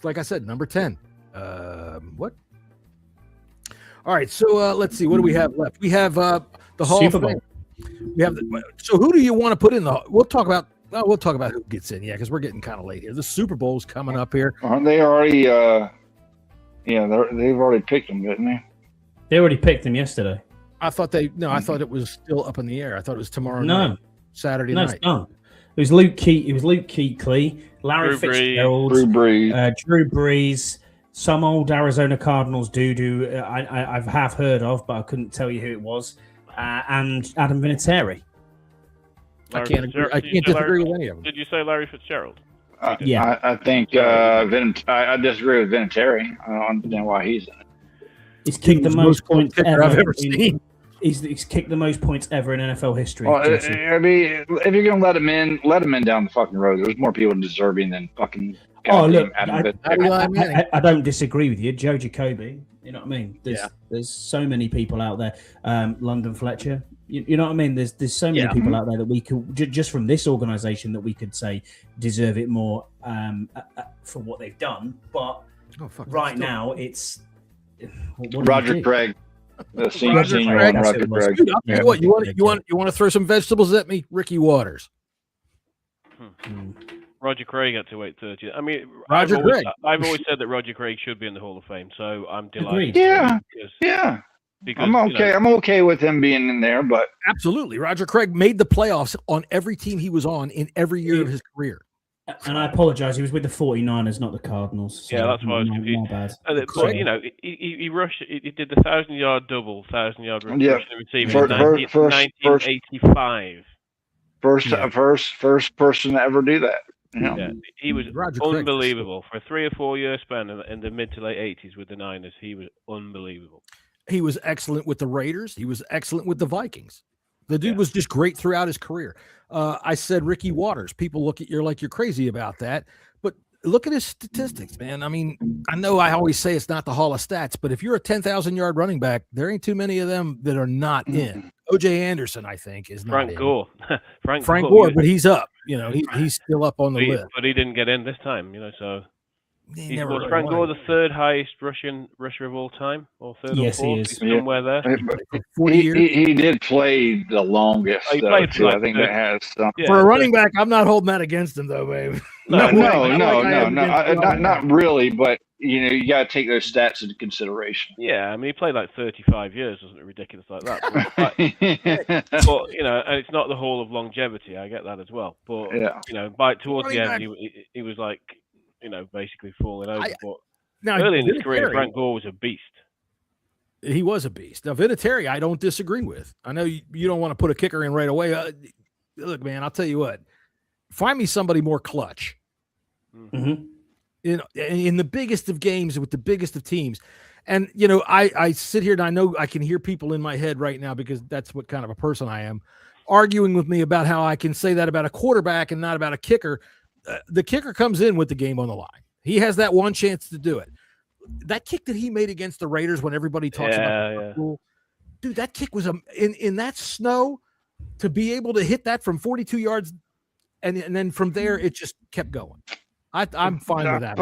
Like I said, number 10. What? All right, so let's see. What do we have left? We have the Hall Super of Bowl. Fame. We have. So who do you want to put in the? We'll talk about who gets in. Yeah, because we're getting kind of late here. The Super Bowl's coming up here. Aren't they already? They've already picked them, didn't they? They already picked him yesterday. I thought I thought it was still up in the air. I thought it was tomorrow night, Saturday night. No. It was Luke Kuechly, Larry Fitzgerald, Drew Brees. Drew Brees, some old Arizona Cardinals dude who I've half heard of, but I couldn't tell you who it was, and Adam Vinatieri. I can't disagree with any of them. Did you say Larry Fitzgerald? Yeah. I think I disagree with Vinatieri. I don't understand why he's in it. He's kicked the most points kicker ever I've ever seen. He's kicked the most points ever in NFL history. Well, Jesse. I mean, if you're gonna let him in down the fucking road. There's more people deserving than fucking. Look, Adam I Vinatieri. don't disagree with you, Joe Jacoby. You know what I mean? There's so many people out there. London Fletcher. You know what I mean? There's so many people out there that we could just from this organisation that we could say deserve it more for what they've done. But right now, it's Roger Craig. The senior Craig. one, Roger Craig. Dude, I'll tell you what, you want to throw some vegetables at me? Ricky Waters. Roger Craig had to wait 30. I mean, I've always said that Roger Craig should be in the Hall of Fame, so I'm delighted. Yeah. Because, I'm okay. I'm okay with him being in there, but absolutely, Roger Craig made the playoffs on every team he was on in every year of his career. And I apologize. He was with the 49ers, not the Cardinals. So that's why I was confused. My bad. But, you know, he rushed. He did the 1,000-yard double, 1,000-yard rushing and receiving in 1985. First person to ever do that. Yeah, he was unbelievable for a 3 or 4 year span in the mid to late 80s with the Niners. He was unbelievable. He was excellent with the Raiders. He was excellent with the Vikings. The dude was just great throughout his career. I said Ricky Waters. People look at you like you're crazy about that, but look at his statistics, man. I mean, I know I always say it's not the Hall of Stats, but if you're a 10,000-yard running back, there ain't too many of them that are not in. O.J. Anderson, I think, is not Frank in. Gore. Frank Gore, but he's up. You know, he's still up on the list. But he didn't get in this time, you know, so. Was Frank Gore the third highest rusher of all time? Or third or fourth? He is. Somewhere there. 40 years. He did play the longest. He played too. I think that has something. For a running back, I'm not holding that against him, though, babe. No, not really. But you know, you got to take those stats into consideration. Yeah, I mean, he played like 35 years, wasn't it? Ridiculous like that. But you know, and it's not the Hall of Longevity. I get that as well. But you know, towards the end, he was like, you know, basically falling over. But early in his career, Frank Gore was a beast. He was a beast. Now, Vinatieri, I don't disagree with. I know you don't want to put a kicker in right away. Look, man, I'll tell you what. Find me somebody more clutch. Mm-hmm. In the biggest of games with the biggest of teams. And, you know, I sit here and I know I can hear people in my head right now because that's what kind of a person I am, arguing with me about how I can say that about a quarterback and not about a kicker. The kicker comes in with the game on the line. He has that one chance to do it. That kick that he made against the Raiders when everybody talks about it, dude, that kick was in that snow to be able to hit that from 42 yards. And then from there, it just kept going. I'm fine with that.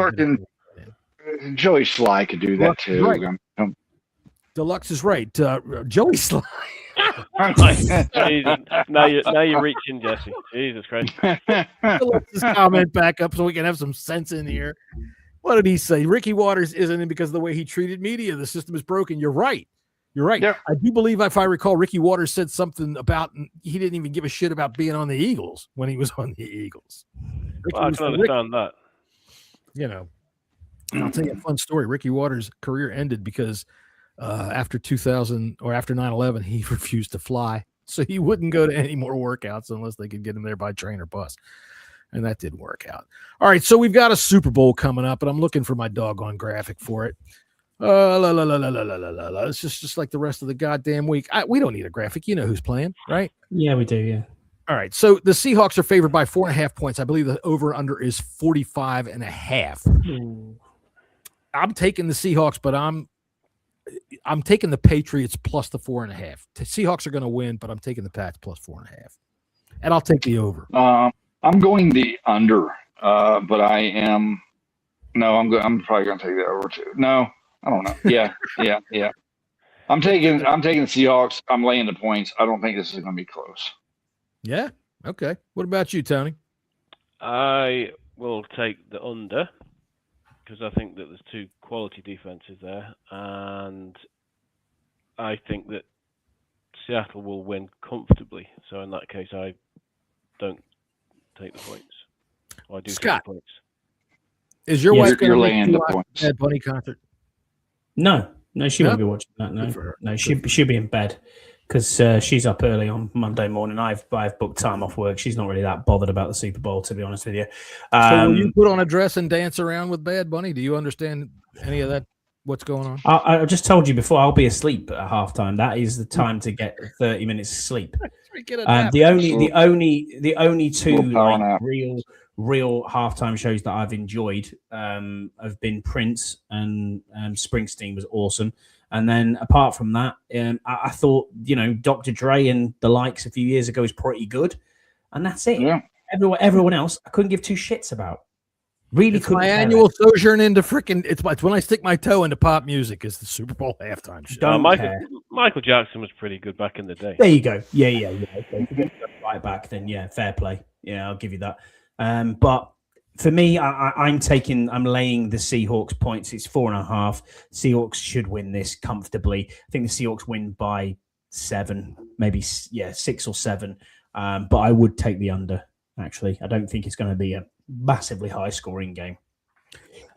Joey Sly could do that too. Right. Deluxe is right. Joey Sly. now you're reaching, Jesse. Jesus Christ. Let's just comment back up so we can have some sense in here. What did he say? Ricky Waters isn't in because of the way he treated media. The system is broken. You're right. You're right. Yeah. I do believe, if I recall, Ricky Waters said something about he didn't even give a shit about being on the Eagles when he was on the Eagles. Well, I can understand that. You know, I'll tell you a fun story. Ricky Waters' career ended because after 2000 or after 9/11, he refused to fly. So he wouldn't go to any more workouts unless they could get him there by train or bus. And that didn't work out. All right, so we've got a Super Bowl coming up, and I'm looking for my doggone graphic for it. It's just like the rest of the goddamn week. We don't need a graphic. You know who's playing, right? Yeah, we do, yeah. All right, so the Seahawks are favored by 4.5 points. I believe the over-under is 45.5. I'm taking the Seahawks, but I'm taking the Patriots plus the 4.5. The Seahawks are going to win, but I'm taking the Pats plus 4.5. And I'll take the over. I'm going the under, but I'm probably going to take the over too. No, I don't know. Yeah. I'm taking the Seahawks. I'm laying the points. I don't think this is going to be close. Yeah. Okay. What about you, Tony? I will take the under because I think that there's two quality defenses there, and I think that Seattle will win comfortably. So in that case, I don't take the points. Or I do Scott, take the points. Is your wife you're laying the points? Bad Bunny concert? No, she won't be watching that. No, she'll be in bed. because she's up early on Monday morning. I've booked time off work. She's not really that bothered about the Super Bowl, to be honest with you. So will you put on a dress and dance around with Bad Bunny? Do you understand any of that? What's going on? I just told you before. I'll be asleep at halftime. That is the time to get 30 minutes of sleep. The only two like, real halftime shows that I've enjoyed have been Prince and Springsteen was awesome. And then apart from that, I thought, Dr. Dre and the likes a few years ago is pretty good. And that's it. Yeah. Everyone else, I couldn't give two shits about. Really it's my annual sojourn into freaking. It's when I stick my toe into pop music is the Super Bowl halftime show. Michael Jackson was pretty good back in the day. There you go. Yeah. Okay. Right back then. Yeah, fair play. Yeah, I'll give you that. But for me, I'm laying the Seahawks points. It's 4.5. Seahawks should win this comfortably. I think the Seahawks win by 7, maybe 6 or 7. But I would take the under. Actually, I don't think it's going to be a massively high scoring game.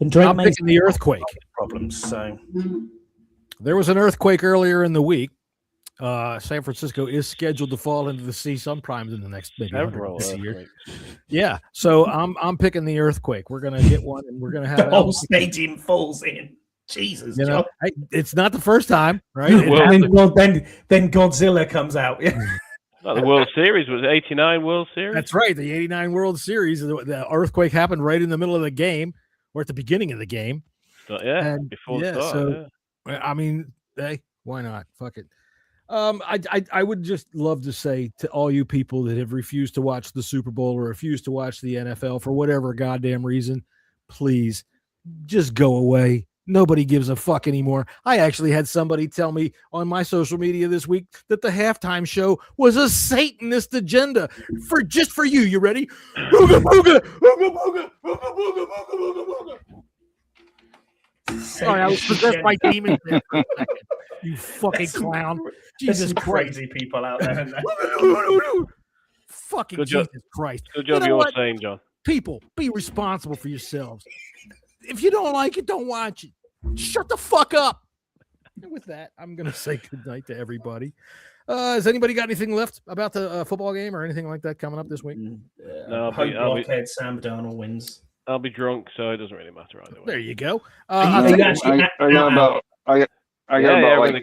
And Drake I'm picking the earthquake problems. So there was an earthquake earlier in the week. San Francisco is scheduled to fall into the sea sometimes in the next maybe year. Yeah, so I'm picking the earthquake. We're gonna get one, and we're gonna have the whole stadium falls in. Jesus, it's not the first time, right? Then Godzilla comes out. The World Series was 89 World Series. That's right. The 89 World Series. The earthquake happened right in the middle of the game or at the beginning of the game. Before the start. I mean, hey, why not? Fuck it. I would just love to say to all you people that have refused to watch the Super Bowl or refused to watch the NFL for whatever goddamn reason, please just go away. Nobody gives a fuck anymore. I actually had somebody tell me on my social media this week that the halftime show was a Satanist agenda for you. You ready? Booga, booga, booga, booga, booga, booga, booga, booga, booga. Sorry, I was possessed by demons there for a second. You fucking clown. Jesus Christ. Crazy people out there. Fucking Jesus Christ. Good job you're saying, John. People, be responsible for yourselves. If you don't like it, don't watch it. Shut the fuck up. And with that, I'm going to say good night to everybody. Has anybody got anything left about the football game or anything like that coming up this week? No, blockhead Sam Darnold wins. I'll be drunk, so it doesn't really matter either way. There you go. I got about like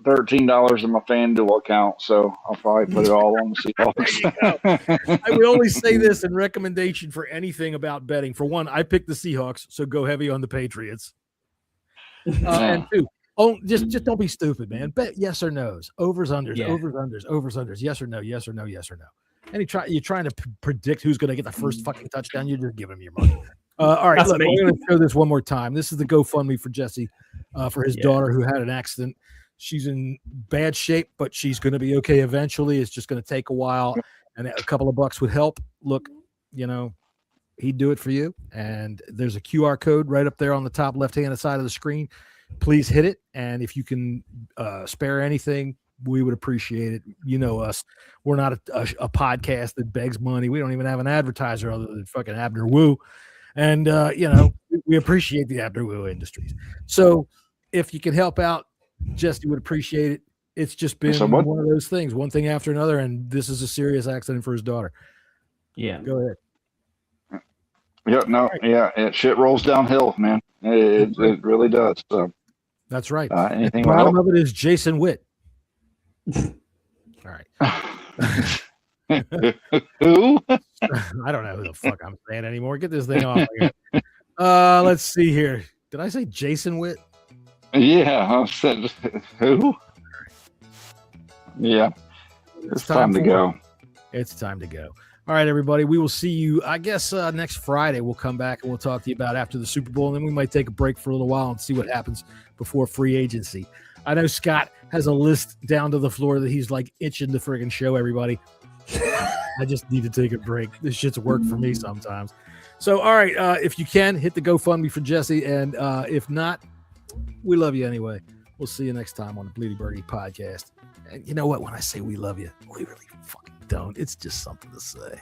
$13 in my FanDuel account, so I'll probably put it all on the Seahawks. I would only say this in recommendation for anything about betting. For one, I picked the Seahawks, so go heavy on the Patriots. And two, just don't be stupid, man. Bet yes or no's, overs, unders, overs, unders, yes or no, yes or no, yes or no. And you're trying to predict who's going to get the first fucking touchdown. You're just giving them your money. All right, look, we're going to show this one more time. This is the GoFundMe for Jesse for his daughter who had an accident. She's in bad shape, but she's going to be okay eventually. It's just going to take a while, and a couple of bucks would help. Look, he'd do it for you. And there's a QR code right up there on the top left-hand side of the screen. Please hit it. And if you can spare anything, we would appreciate it. You know us. We're not a podcast that begs money. We don't even have an advertiser other than fucking Abner Wu. And, we appreciate the Abner Wu Industries. So if you can help out, Jesse would appreciate it. It's just been one of those things, one thing after another, and this is a serious accident for his daughter. Yeah. Go ahead. Shit rolls downhill, man. It really does. So that's right. Anything the bottom of it is Jason Witt. All right. Who? I don't know who the fuck I'm saying anymore. Get this thing off. Let's see here. Did I say Jason Witt? Yeah, I said who? Yeah, it's time to go. It's time to go. All right, everybody. We will see you, I guess, next Friday. We'll come back and we'll talk to you about after the Super Bowl, and then we might take a break for a little while and see what happens before free agency. I know Scott has a list down to the floor that he's like itching to friggin' show everybody. I just need to take a break. This shit's work for me sometimes. So, all right, if you can, hit the GoFundMe for Jesse, and if not, we love you anyway. We'll see you next time on the Bleedy Birdie podcast. And you know what? When I say we love you, we really fucking don't. It's just something to say.